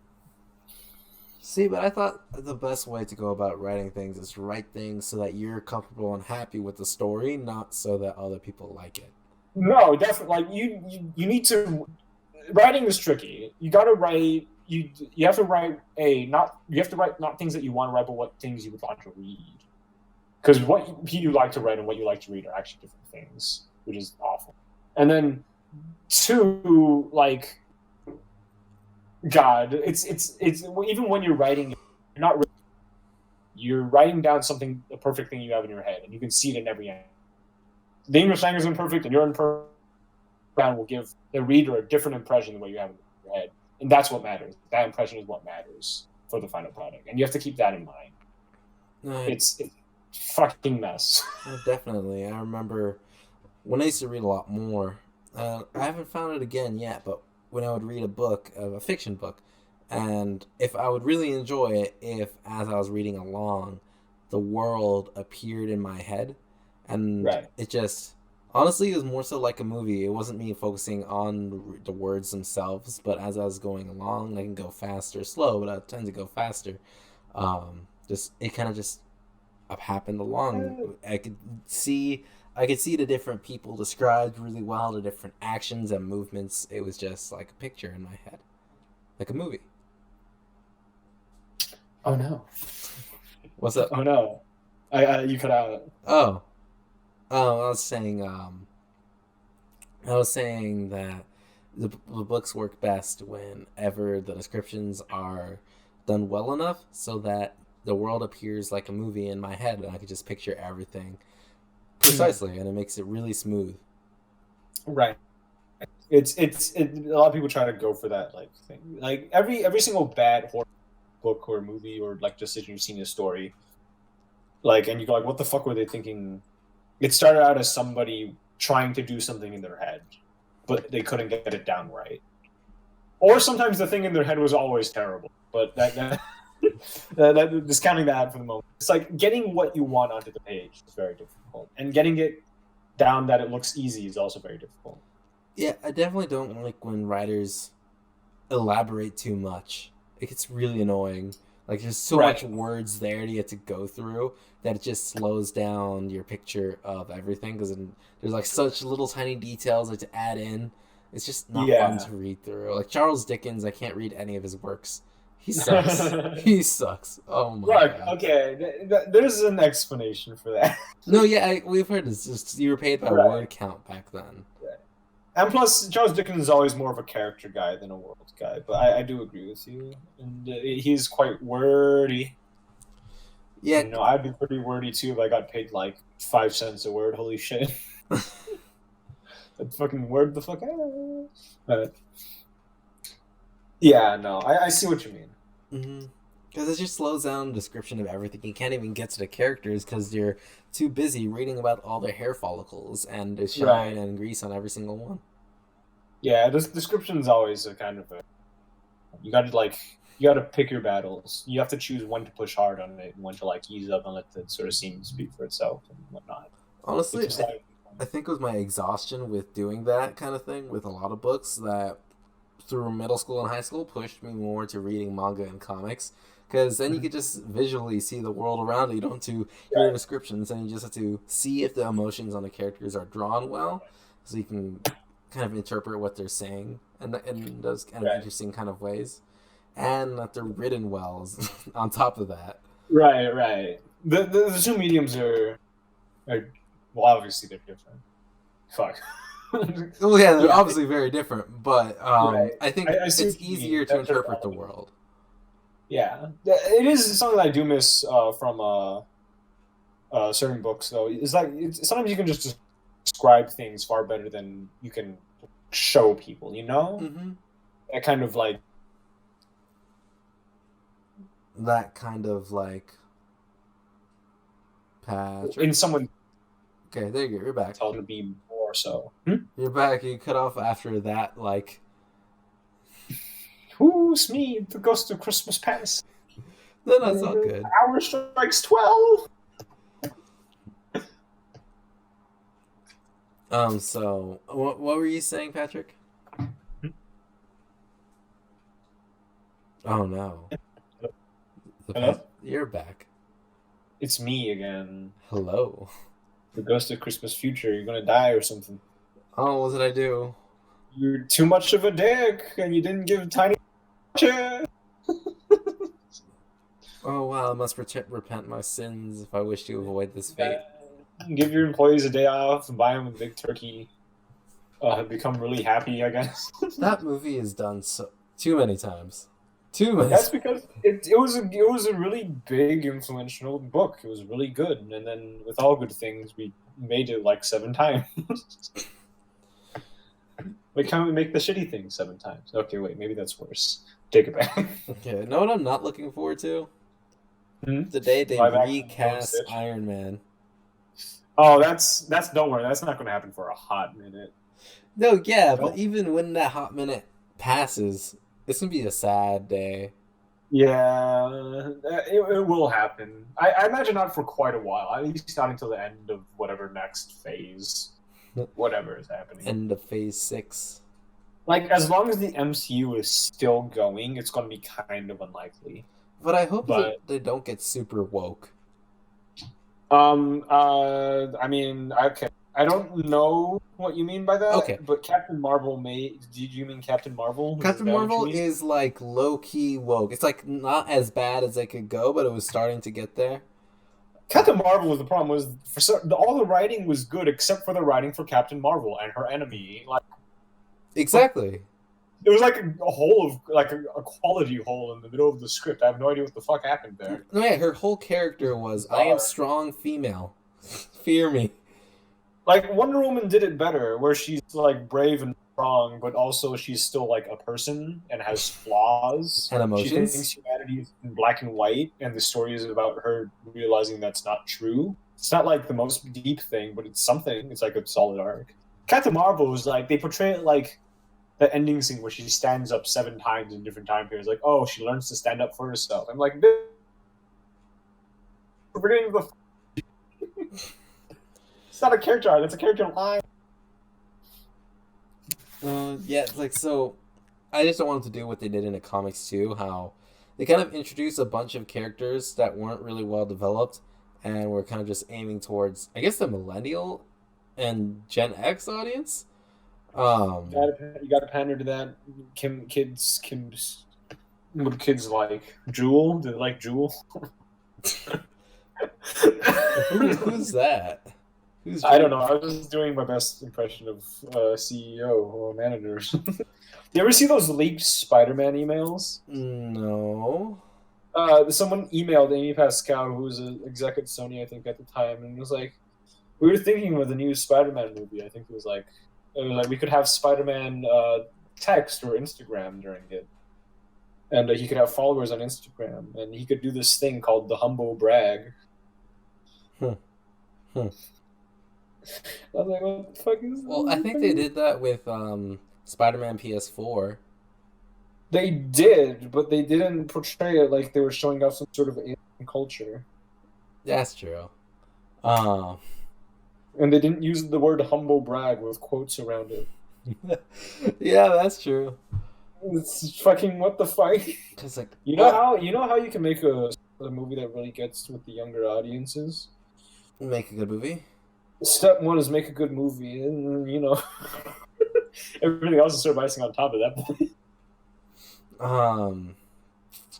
See, but I thought the best way to go about writing things is to write things so that you're comfortable and happy with the story, not so that other people like it. No, definitely. Like you need to. Writing is tricky. You got to write. You have to write a not. You have to write not things that you want to write, but what things you would like to read. Because what you like to write and what you like to read are actually different things, which is awful. And then two, like God, it's even when you're writing, you're not. You're writing down something, a perfect thing you have in your head, and you can see it in every angle. The English language is imperfect, and you're imperfect will give the reader a different impression than what you have in your head. And that's what matters. That impression is what matters for the final product. And you have to keep that in mind. No, It's fucking mess. definitely. I remember when I used to read a lot more. I haven't found it again yet, but when I would read a book, a fiction book, and if I would really enjoy it, if as I was reading along, the world appeared in my head, and Right. it just honestly it was more so like a movie. It wasn't me focusing on the words themselves, but as I was going along, I can go fast or slow, but I tend to go faster. Just it kind of just happened along. I could see I could see the different people described really well, the different actions and movements. It was just like a picture in my head, like a movie. Oh no. What's up? Oh no. You cut out. Oh, I was saying, I was saying that the books work best whenever the descriptions are done well enough so that the world appears like a movie in my head and I could just picture everything precisely, and it makes it really smooth. Right. A lot of people try to go for that like thing. Like every single bad horror book or movie or like decision you've seen in a story, like and you go like, what the fuck were they thinking? It started out as somebody trying to do something in their head, but they couldn't get it down right. Or sometimes the thing in their head was always terrible. But discounting that for the moment, it's like getting what you want onto the page is very difficult, and getting it down that it looks easy is also very difficult. Yeah, I definitely don't like when writers elaborate too much. It gets really annoying. Like there's so much Right. words there to get to go through that it just slows down your picture of everything because there's like such little tiny details like to add in. It's just not fun Yeah. to read through. Like Charles Dickens, I can't read any of his works. He sucks. He sucks. Oh my Look, god. okay, there's an explanation for that. No, yeah, we've heard this. Just you were paid by Right. word count back then. Right. And plus, Charles Dickens is always more of a character guy than a world guy. But I do agree with you, and he's quite wordy. Yeah, And I'd be pretty wordy too if I got paid like 5 cents a word. Holy shit! I'd fucking word the fuck out. But yeah, no, I see what you mean. mm-hmm. Because it just slows down the description of everything. You can't even get to the characters because you're too busy reading about all their hair follicles and the shine Right. and grease on every single one. Yeah, this description is always a kind of a. You got to like. You got to pick your battles. You have to choose when to push hard on it and when to like ease up and let the sort of scene speak for itself and whatnot. It's Honestly, just like. I think it was my exhaustion with doing that kind of thing with a lot of books that through middle school and high school pushed me more to reading manga and comics. Because then you could just visually see the world around you. You don't have to hear the Right. descriptions, and you just have to see if the emotions on the characters are drawn well, so you can kind of interpret what they're saying in those kind of Right. interesting kind of ways, and that they're written well on top of that. Right. Right. The two mediums are well, obviously they're different. Fuck. Well, yeah, they're Yeah. obviously very different, but Right. I think I see it's what you easier mean. to They're interpret the world. yeah, it is something that I do miss from certain books, though. It's like sometimes you can just describe things far better than you can show people. You know, Mm-hmm. that kind of like That kind of like Patrick. in someone Okay, there you go. You're back. tell to be more so. You're back. You cut off after that. Like Who's me, the ghost of Christmas past? No, no, it's all good. Hour strikes 12. So what were you saying, Patrick? Oh no, Hello? you're back. It's me again. Hello. The ghost of Christmas future. You're gonna die or something. Oh, what did I do? You're too much of a dick, and you didn't give Tiny chance. Oh wow, I must repent my sins if I wish to avoid this fate. Give your employees a day off and buy them a big turkey. Become really happy, I guess. That movie is done so too many times. Too many. That's because it was a really big, influential book. It was really good, and then with all good things, we made it like 7 times. Wait, can't we make the shitty thing 7 times? Okay, wait, maybe that's worse. Take it back. Okay, know what I'm not looking forward to? Hmm? The day they Live action recast Stitch? Iron Man. Oh, that's don't worry, that's not going to happen for a hot minute. No, yeah, No. but even when that hot minute passes, it's gonna be a sad day. Yeah, it will happen. I imagine not for quite a while. At least not until the end of whatever next phase, whatever is happening. End of Phase 6. Like, as long as the MCU is still going, it's going to be kind of unlikely. But I hope But they don't get super woke. I mean, okay. I don't know what you mean by that. Okay. But Captain Marvel did you mean Captain Marvel? Captain that what you Marvel mean? is like low key woke. It's like not as bad as they could go, but it was starting to get there. Captain Marvel was the problem. All the writing was good except for the writing for Captain Marvel and her enemy. Like, Exactly. it was like a hole of like a quality hole in the middle of the script. I have no idea what the fuck happened there. No, yeah, her whole character was I am strong female. Fear me. Like, Wonder Woman did it better, where she's like brave and strong, but also she's still like a person and has flaws. And She emotions. thinks humanity is in black and white, and the story is about her realizing that's not true. It's not like the most deep thing, but it's something. It's like a solid arc. Captain Marvel was like they portray it like the ending scene where she stands up 7 times in different time periods. Like, oh, she learns to stand up for herself. I'm like, forgetting the. It's not a character art. It's a character line. Yeah, it's like so. I just don't want them to do what they did in the comics too. How they kind of introduced a bunch of characters that weren't really well developed, and were kind of just aiming towards, I guess, the millennial and Gen X audience. You gotta pander to that. What do kids like? Jewel? Do they like Jewel? Who's that? Who's I don't know. I was just doing my best impression of CEO or managers. You ever see those leaked Spider-Man emails? No. Someone emailed Amy Pascal, who was an exec at Sony, I think, at the time, and it was like, we were thinking of the new Spider-Man movie. I think it was like we could have Spider-Man text or Instagram during it, and he could have followers on Instagram, and he could do this thing called the humble brag. I was like, what the fuck is that? Well, I think they did that with Spider-Man PS4. They did, but they didn't portray it like they were showing off some sort of alien culture. That's true. And they didn't use the word humble brag with quotes around it. Yeah, that's true. It's fucking what the fuck? Cause like You know how you can make a movie that really gets with the younger audiences? make a good movie. Step 1 is make a good movie, and everything else is sort of icing on top of that point.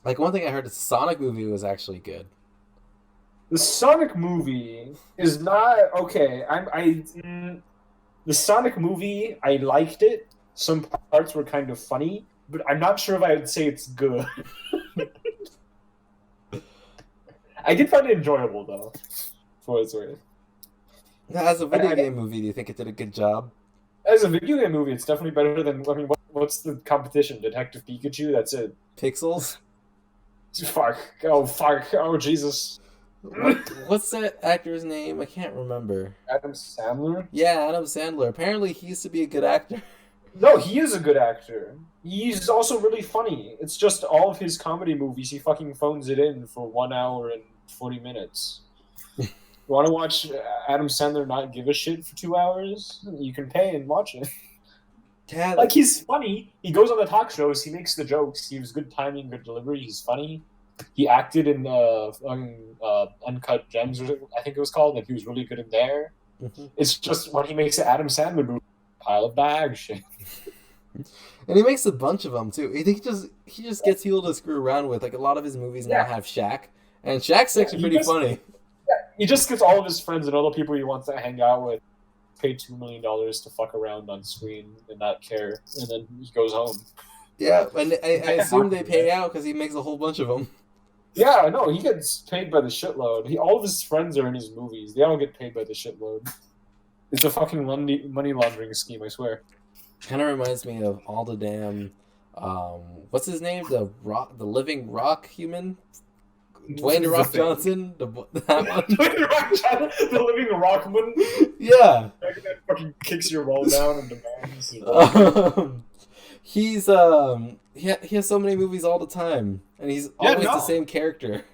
Like one thing I heard, the Sonic movie was actually good. The Sonic movie is not okay. The Sonic movie, I liked it. Some parts were kind of funny, but I'm not sure if I would say it's good. I did find it enjoyable though, for what it's worth. As a video game movie, do you think it did a good job? As a video game movie, it's definitely better than. I mean, what's the competition? Detective Pikachu. That's it. Pixels? Fuck. Oh fuck. Oh Jesus. What's that actor's name? I can't remember. Adam Sandler. Yeah, Adam Sandler. Apparently, he used to be a good actor. No, he is a good actor. He's also really funny. It's just all of his comedy movies, he fucking phones it in for 1 hour and 40 minutes. You want to watch Adam Sandler not give a shit for 2 hours? You can pay and watch it. Yeah, Like, he's funny. He goes on the talk shows. He makes the jokes. He has good timing, good delivery. He's funny. He acted in Uncut Gems, or I think it was called, and he was really good in there. mhm. It's just when he makes an Adam Sandler movie, pile of bag shit. And he makes a bunch of them too. He just gets people to screw around with. Like a lot of his movies now Yeah, have Shaq, and Shaq's yeah. actually pretty funny. He just gets all of his friends and all the people he wants to hang out with, pay $2 million to fuck around on screen and not care, and then he goes home. Yeah, and I assume they pay out because he makes a whole bunch of them. Yeah, no, he gets paid by the shitload. All of his friends are in his movies. They all get paid by the shitload. It's a fucking money laundering scheme, I swear. Kind of reminds me of all the damn, what's his name? The living rock human, Dwayne the Rock Johnson. That one. The living rockman. Yeah. That fucking kicks your wall down and demands. He has so many movies all the time, and he's always the same character.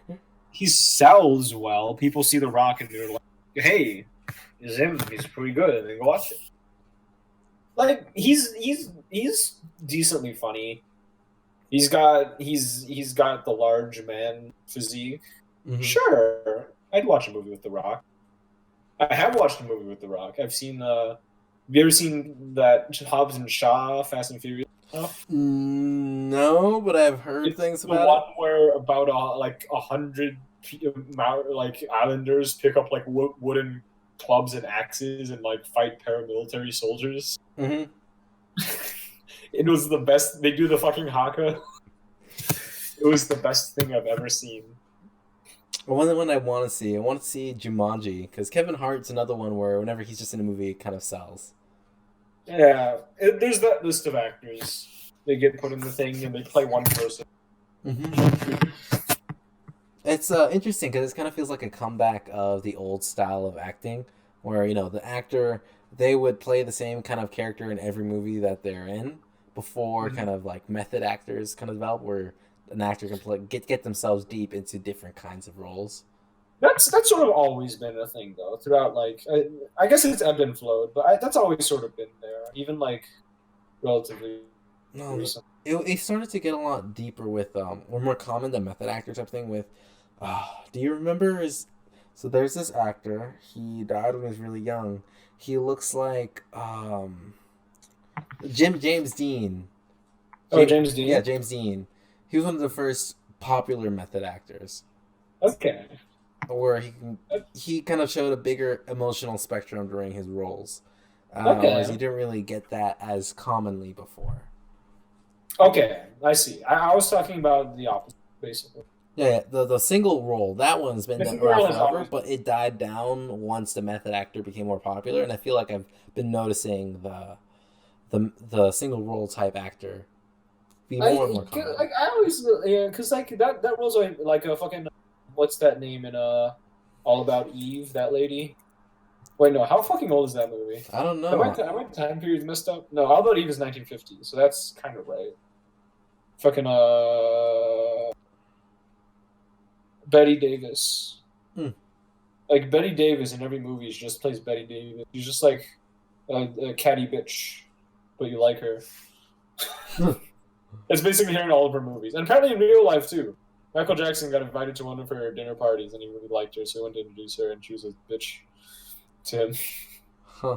He sells well. People see The Rock and they're like, "Hey, it's him. He's pretty good," and they go watch it. Like, he's decently funny. He's got the large man physique. Mhm. Sure, I'd watch a movie with The Rock. I have watched a movie with The Rock. I've seen. Have you ever seen that Hobbs and Shaw Fast and Furious stuff? No, but I've heard It's things the about one where about 100 like islanders pick up like wooden clubs and axes and like fight paramilitary soldiers. it. Hmm. It was the best. They do the fucking haka. It was the best thing I've ever seen. Well, one I want to see. I want to see Jumanji because Kevin Hart's another one where whenever he's just in a movie, it kind of sells. Yeah, there's that list of actors. They get put in the thing and they play one person. Mm-hmm. It's interesting because it kind of feels like a comeback of the old style of acting, where the actor they would play the same kind of character in every movie that they're in before Mhm. kind of like method actors kind of develop, where an actor can play get themselves deep into different kinds of roles. That's sort of always been a thing though. Throughout, like, I guess it's ebbed and flowed, but that's always sort of been there. Even like relatively No, recent. it started to get a lot deeper with or more common than method actor type thing with. Do you remember his? So there's this actor. He died when he was really young. He looks like James Dean. Oh, James Dean. Yeah, James Dean. He was one of the first popular method actors, Okay. where he kind of showed a bigger emotional spectrum during his roles. Okay. Whereas you didn't really get that as commonly before. Okay, I see. I was talking about the opposite, basically. Yeah, the single role, that one's been The done single role around is forever, always- but it died down once the method actor became more popular, and I feel like I've been noticing the single role type actor be more and more common. Like, I always, yeah, because like that role's like a fucking, what's that name in All About Eve? That lady. Wait, no. How fucking old is that movie? I don't Am know. I time period messed up? No, All About Eve is 1950, so that's kind of right. Fucking Betty Davis. Like, Betty Davis in every movie, she just plays Betty Davis. She's just like a catty bitch, but you like her. It's basically her in all of her movies, and apparently in real life too. Michael Jackson got invited to one of her dinner parties, and he really liked her, so he went to introduce her, and she was a bitch to him. Huh.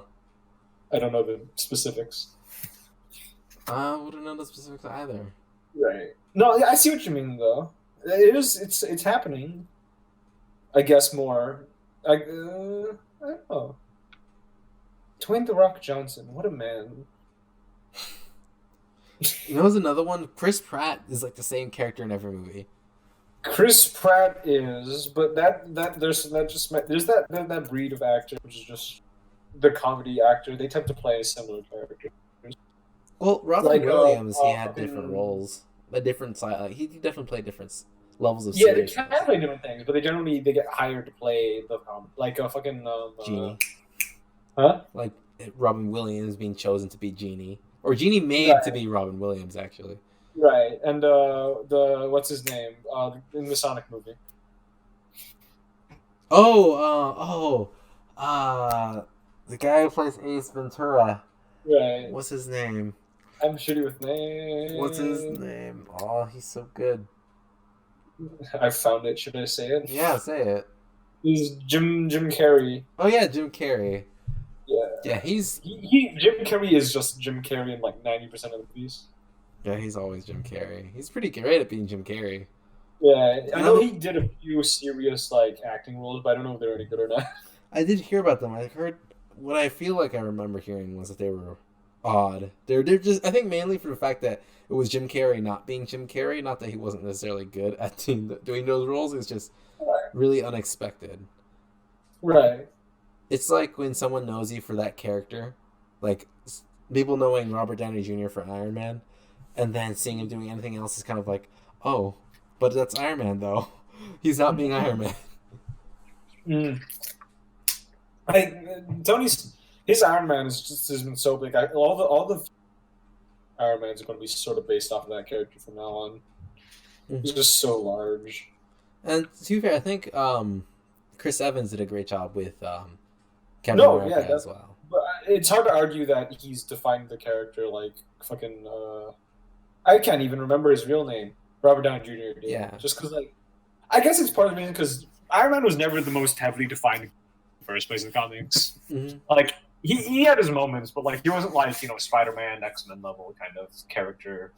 I don't know the specifics. I wouldn't know the specifics either. Right. No, I see what you mean though. It is. It's happening. I guess more. I don't know. Dwayne The Rock Johnson, what a man. There's another one. Chris Pratt is like the same character in every movie. Chris Pratt is, but there's that breed of actor, which is just the comedy actor. They tend to play a similar character. Well, Robin Like, Williams, he had different roles, a different side. Like, he definitely played different levels of Yeah, they seriousness. can play different things, but they get hired to play the like a fucking Genie. huh? Like Robin Williams being chosen to be Genie. or Genie made to Right, be Robin Williams actually. right, and the what's his name? In the Sonic movie. Oh, the guy who plays Ace Ventura. Right. What's his name? I'm shitty with What's his names. name? Oh, he's so good. I found it. Should I say it? Yeah, say it. He's Jim Carrey. Oh yeah, Jim Carrey. Yeah. Yeah, he's Jim Carrey is just Jim Carrey in like 90% of the movies. yeah, he's always Jim Carrey. He's pretty great at being Jim Carrey. Yeah, I know Another, he did a few serious like acting roles, but I don't know if they're any good or not. I did hear about them. I heard what I feel like I remember hearing was that they were odd. They're just I think mainly for the fact that it was Jim Carrey not being Jim Carrey, not that he wasn't necessarily good at doing those roles. It's just really unexpected. Right. It's like when someone knows you for that character, like people knowing Robert Downey Jr. for Iron Man, and then seeing him doing anything else is kind of like, oh, but that's Iron Man though. He's not being Iron Man. Mm. Tony's his Iron Man is just has been so big. All the Iron Mans are going to be sort of based off of that character from now on. He's Mm-hmm. just so large. And to be fair, I think Chris Evans did a great job with Captain No, yeah, America as well. but it's hard to argue that he's defined the character like fucking. I can't even remember his real name. Robert Downey Jr. did. Yeah. Just because, like, I guess it's part of the reason because Iron Man was never the most heavily defined in the first place in the comics. Mm-hmm. Like, he had his moments, but like he wasn't like Spider-Man, X-Men level kind of character.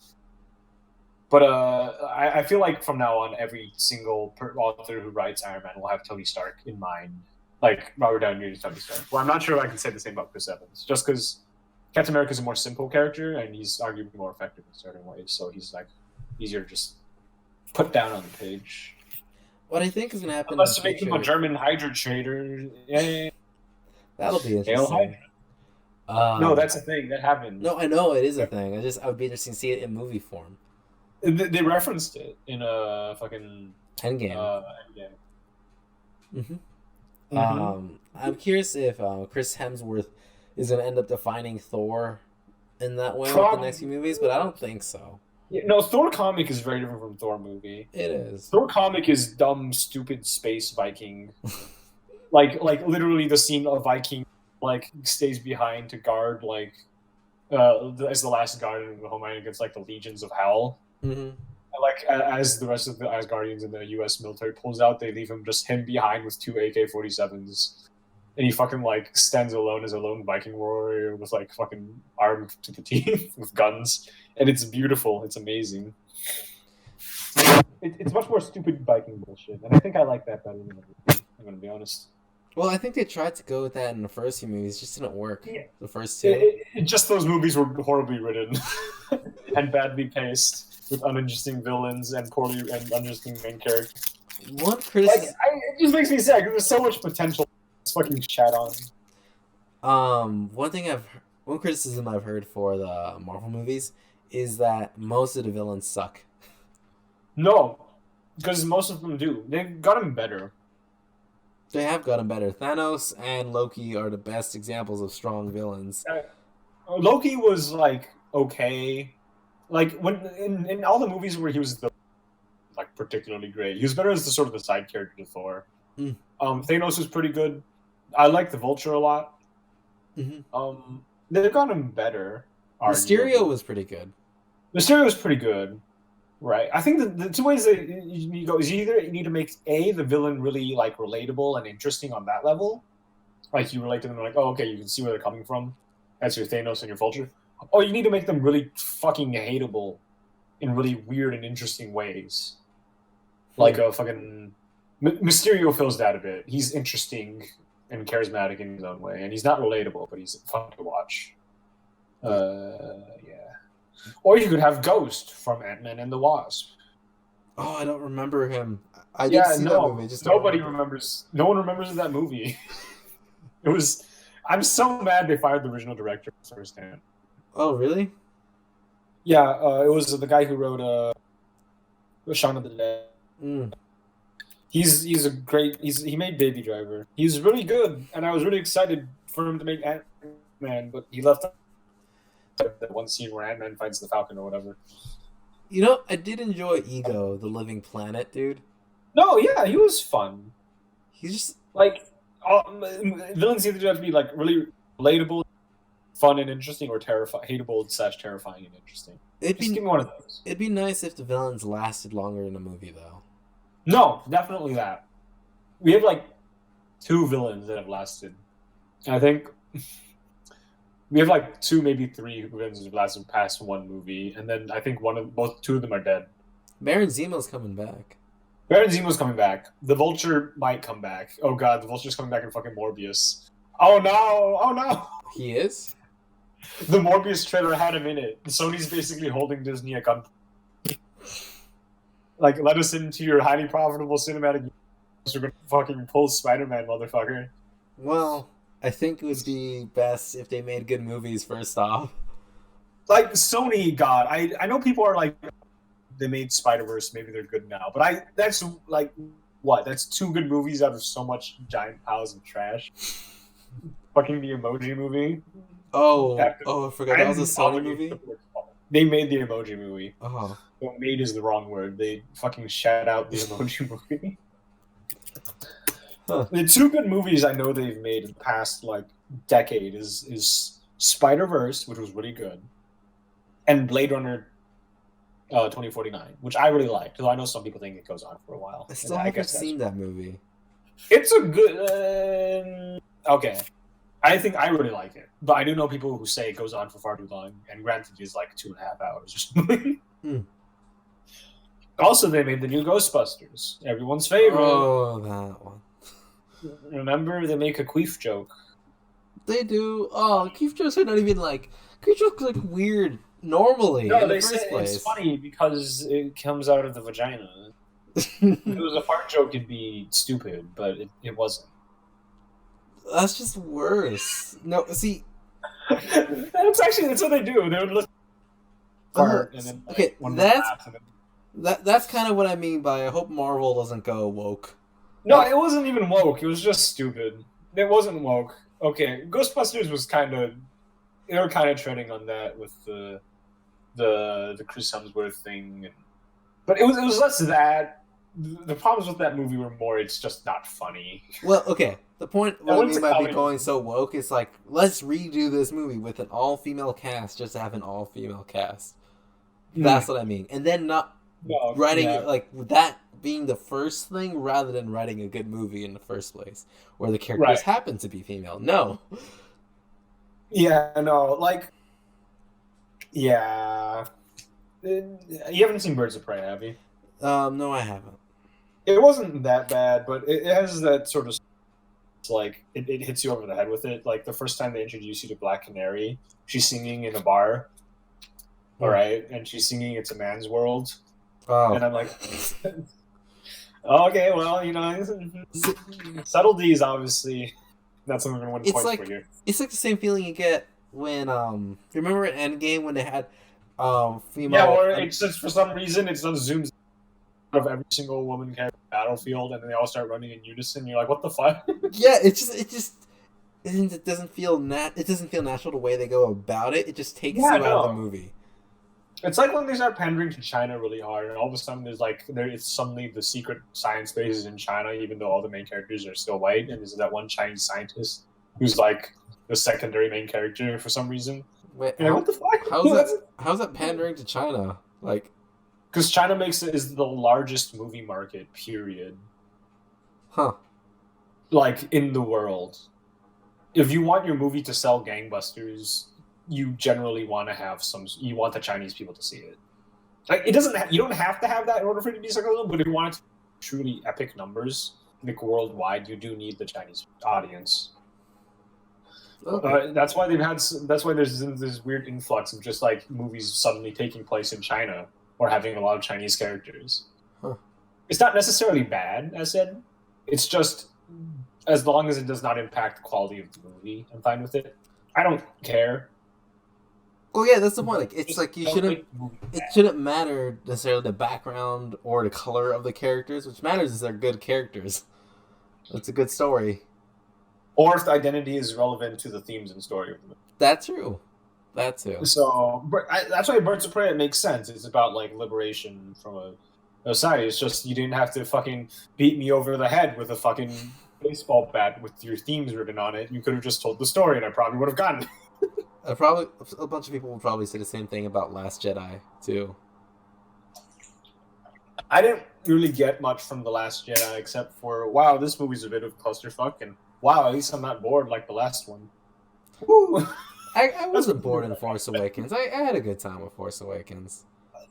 But I feel like from now on, every single author who writes Iron Man will have Tony Stark in mind, like Robert Downey Jr. Tony Stark. Well, I'm not sure if I can say the same about Chris Evans, just because Captain America is a more simple character and he's arguably more effective in certain ways. So he's like easier to just put down on the page. What I think is going to happen Unless in you the make him a future, German Hydra trader. Yeah. that'll be Hail interesting. Hydra. No, that's a thing. That happened. No, I know it is a thing. I would be interested to see it in movie form. They referenced it in a fucking Endgame. Endgame. Mm-hmm. I'm curious if Chris Hemsworth is going to end up defining Thor in that way with the next few movies, but I don't think so. Yeah, no, Thor comic is very different from Thor movie. It is. Thor comic is dumb, stupid space Viking. like literally the scene of Viking like stays behind to guard like as the last guard in the homeland against like the legions of hell. Mm-hmm. Like as the rest of the Asgardians in the U.S. military pulls out, they leave him behind with two AK-47s, and he fucking like stands alone as a lone Viking warrior with like fucking armed to the teeth with guns, and it's beautiful. It's amazing. It's much more stupid Viking bullshit, and I think I like that better than the movie. I'm gonna be honest. Well, I think they tried to go with that in the first few movies, it just didn't work. Yeah. The first two. Just those movies were horribly written and badly paced, with uninteresting villains and poorly and uninteresting main characters. One criticism. It just makes me sad because there's so much potential. It's fucking shat on. One criticism I've heard for the Marvel movies is that most of the villains suck. No, because most of them do. They've gotten better. They have gotten better. Thanos and Loki are the best examples of strong villains. Loki was like okay, like when in all the movies where he was like particularly great. He was better as the sort of the side character to Thor. Mm. Thanos was pretty good. I like the Vulture a lot. Mm-hmm. They've gotten better. Mysterio was pretty good. Mysterio was pretty good. Right. I think the two ways that you go is either you need to make the villain really like relatable and interesting on that level, like you relate to them like, oh, okay, you can see where they're coming from. That's your Thanos and your Vulture. Or you need to make them really fucking hateable in really weird and interesting ways. Like a fucking Mysterio fills that a bit. He's interesting and charismatic in his own way, and he's not relatable, but he's fun to watch. Yeah. Or you could have Ghost from Ant-Man and the Wasp. Oh, I don't remember him. I did see that movie. Just nobody remembers. No one remembers that movie. It was. I'm so mad they fired the original director firsthand. Oh, really? Yeah, it was the guy who wrote Shaun of the Dead. Mm. He's a great. He made Baby Driver. He's really good, and I was really excited for him to make Ant-Man, but he left. that one scene where Ant-Man fights the Falcon or whatever. You know, I did enjoy Ego, the Living Planet dude. No, yeah, he was fun. He's just Like, villains either have to be like really relatable, fun and interesting, or hateable / terrifying and interesting. it'd Just be give me one of those. it'd be nice if the villains lasted longer in a movie though. No, definitely that. We have like 2 villains that have lasted. I think we have like 2, maybe 3 villains that have lasted past one movie, and then I think 2 of them are dead. Baron Zemo's coming back. Baron Zemo's coming back. The Vulture might come back. Oh god, the Vulture's coming back in fucking Morbius. Oh no! Oh no! He is? The Morbius trailer had him in it. Sony's basically holding Disney a gun. Like, let us into your highly profitable cinematic universe. We're gonna fucking pull Spider-Man, motherfucker. Well, I think it would be best if they made good movies first off. Like, Sony, God, I know people are like, they made Spider-Verse, maybe they're good now. But that's like, what? That's 2 good movies out of so much giant piles of trash. Fucking the Emoji Movie. Oh, I forgot that was a Sony movie? They made the Emoji Movie. Oh. Well, made is the wrong word. They fucking shout out the Emoji Movie. Huh. The 2 good movies I know they've made in the past like decade is Spider-Verse, which was really good, and Blade Runner 2049, which I really liked. Though I know some people think it goes on for a while. I still haven't seen that movie. It's a good. Okay, I think I really like it, but I do know people who say it goes on for far too long. And granted, it's like 2.5 hours or something. Also, they made the new Ghostbusters, everyone's favorite. Oh, that one. Remember, they make a queef joke. They do. Oh, queef jokes are not even like queef jokes are like weird normally. No, in they the first say place. it's funny because it comes out of the vagina. If it was a fart joke, it'd be stupid, but it wasn't. That's just worse. No, see. That's what they do. They would listen fart and then like, okay, one that's and then... that's kind of what I mean by I hope Marvel doesn't go woke. No, it wasn't even woke. It was just stupid. It wasn't woke. Okay, Ghostbusters was they were kind of treading on that with the Chris Hemsworth thing, but it was less that. The problems with that movie were more it's just not funny. Well, okay. The point what I mean by be going so woke is like let's redo this movie with an all-female cast just to have an all-female cast. That's what I mean, and then not writing it like that being the first thing rather than writing a good movie in the first place where the characters happen to be female. No. Yeah, no, like, yeah. You haven't seen Birds of Prey, have you? No, I haven't. It wasn't that bad, but it has that sort of, like, it hits you over the head with it. Like, the first time they introduce you to Black Canary, she's singing in a bar, all right? And she's singing It's a Man's World. Oh. And I'm like, okay, well, you know, subtleties, obviously, that's something I'm going to point for you. It's like the same feeling you get when, remember in Endgame when they had, female... Yeah, or it's just, for some reason, it's not zoomed of every single woman character in the battlefield, and then they all start running in unison. You're like, what the fuck? Yeah, it doesn't feel natural the way they go about it. It just takes you out of the movie. It's like when they start pandering to China really hard, and all of a sudden it's suddenly the secret science base is in China, even though all the main characters are still white, and there's that one Chinese scientist who's like the secondary main character for some reason. Wait, what the fuck? How's that pandering to China? Like, because China is the largest movie market, period. Huh. Like, in the world. If you want your movie to sell gangbusters, you generally want to you want the Chinese people to see it. Like, you don't have to have that in order for it to be successful, but if you want it to be truly epic numbers, like worldwide, you do need the Chinese audience. Okay. That's why there's this weird influx of just like movies suddenly taking place in China or having a lot of Chinese characters. Huh. It's not necessarily bad, as said. It's just as long as it does not impact the quality of the movie, I'm fine with it. I don't care. Well, yeah, that's the point. Like, it's like you shouldn't. It shouldn't matter necessarily the background or the color of the characters. Which matters is they're good characters. It's a good story. Or if the identity is relevant to the themes and story of the movie. That's true. That too. So that's why Birds of Prey it makes sense. It's about like liberation from a society. It's just you didn't have to fucking beat me over the head with a fucking baseball bat with your themes written on it. You could have just told the story, and I probably would have gotten it. Probably a bunch of people would probably say the same thing about Last Jedi too. I didn't really get much from The Last Jedi except for wow, this movie's a bit of clusterfuck, and wow, at least I'm not bored like the last one. Woo! I wasn't bored in Force Awakens. I had a good time with Force Awakens.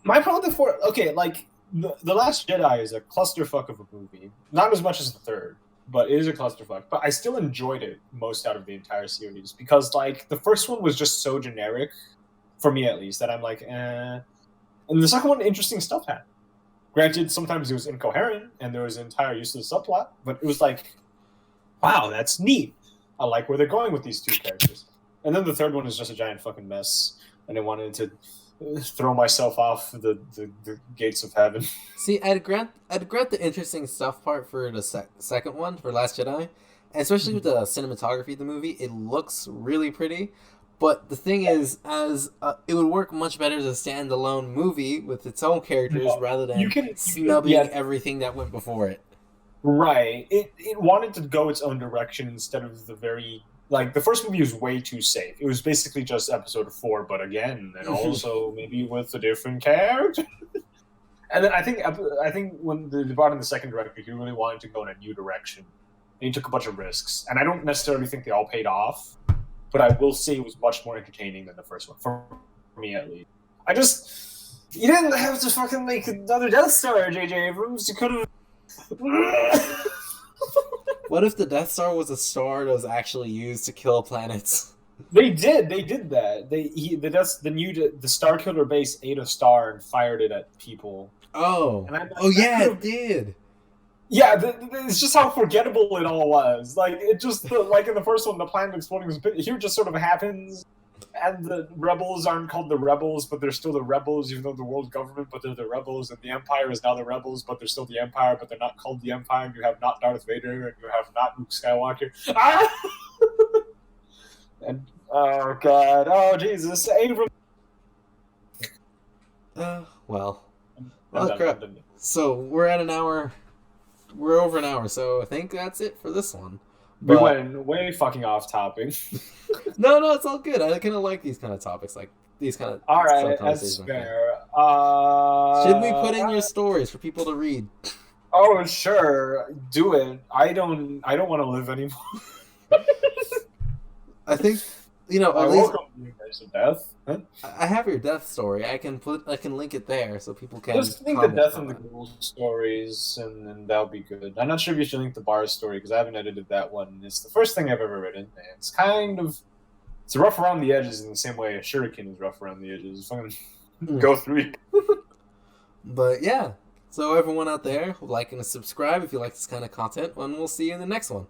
My problem with like the Last Jedi is a clusterfuck of a movie. Not as much as the third, but it is a clusterfuck. But I still enjoyed it most out of the entire series because like the first one was just so generic, for me at least, that I'm like, eh. And the second one, interesting stuff happened. Granted, sometimes it was incoherent and there was an entire useless subplot, but it was like, wow, that's neat. I like where they're going with these two characters. And then the third one is just a giant fucking mess, and I wanted to throw myself off the gates of heaven. See, I'd grant the interesting stuff part for the second one for Last Jedi, and especially with the cinematography of the movie. It looks really pretty, but the thing is, it would work much better as a standalone movie with its own characters rather than snubbing everything that went before it. Right. It wanted to go its own direction instead of the very like the first movie was way too safe. It was basically just episode 4, but again, and also maybe with a different character. And then I think when they brought in the second director, he really wanted to go in a new direction, and he took a bunch of risks. And I don't necessarily think they all paid off, but I will say it was much more entertaining than the first one for me at least. You didn't have to fucking make another Death Star, J.J. Abrams. You could have. What if the Death Star was a star that was actually used to kill planets? They did that. The Star Killer base ate a star and fired it at people. Oh, it did. Yeah, it's just how forgettable it all was. Like it just like in the first one, the planet exploding was here just sort of happens. And the rebels aren't called the rebels, but they're still the rebels, even though the world government, but they're the rebels, and the Empire is now the rebels, but they're still the Empire, but they're not called the Empire, and you have not Darth Vader, and you have not Luke Skywalker. Ah! And, oh, God. Oh, Jesus. Abram. Well, crap. So, we're at an hour. We're over an hour, so I think that's it for this one. We went way fucking off topic. No, it's all good. I kind of like these kind of topics, like these kind of. All right, that's fair. Should we put in your stories for people to read? Oh, sure, do it. I don't want to live anymore. I think at least welcome you guys to death. Huh? I have your death story. I can link it there so people can. Just link the death and the Google stories, and that'll be good. I'm not sure if you should link the bar story because I haven't edited that one. It's the first thing I've ever written. It's it's rough around the edges in the same way a shuriken is rough around the edges. Fucking go through. But yeah, so everyone out there, like and subscribe if you like this kind of content, and we'll see you in the next one.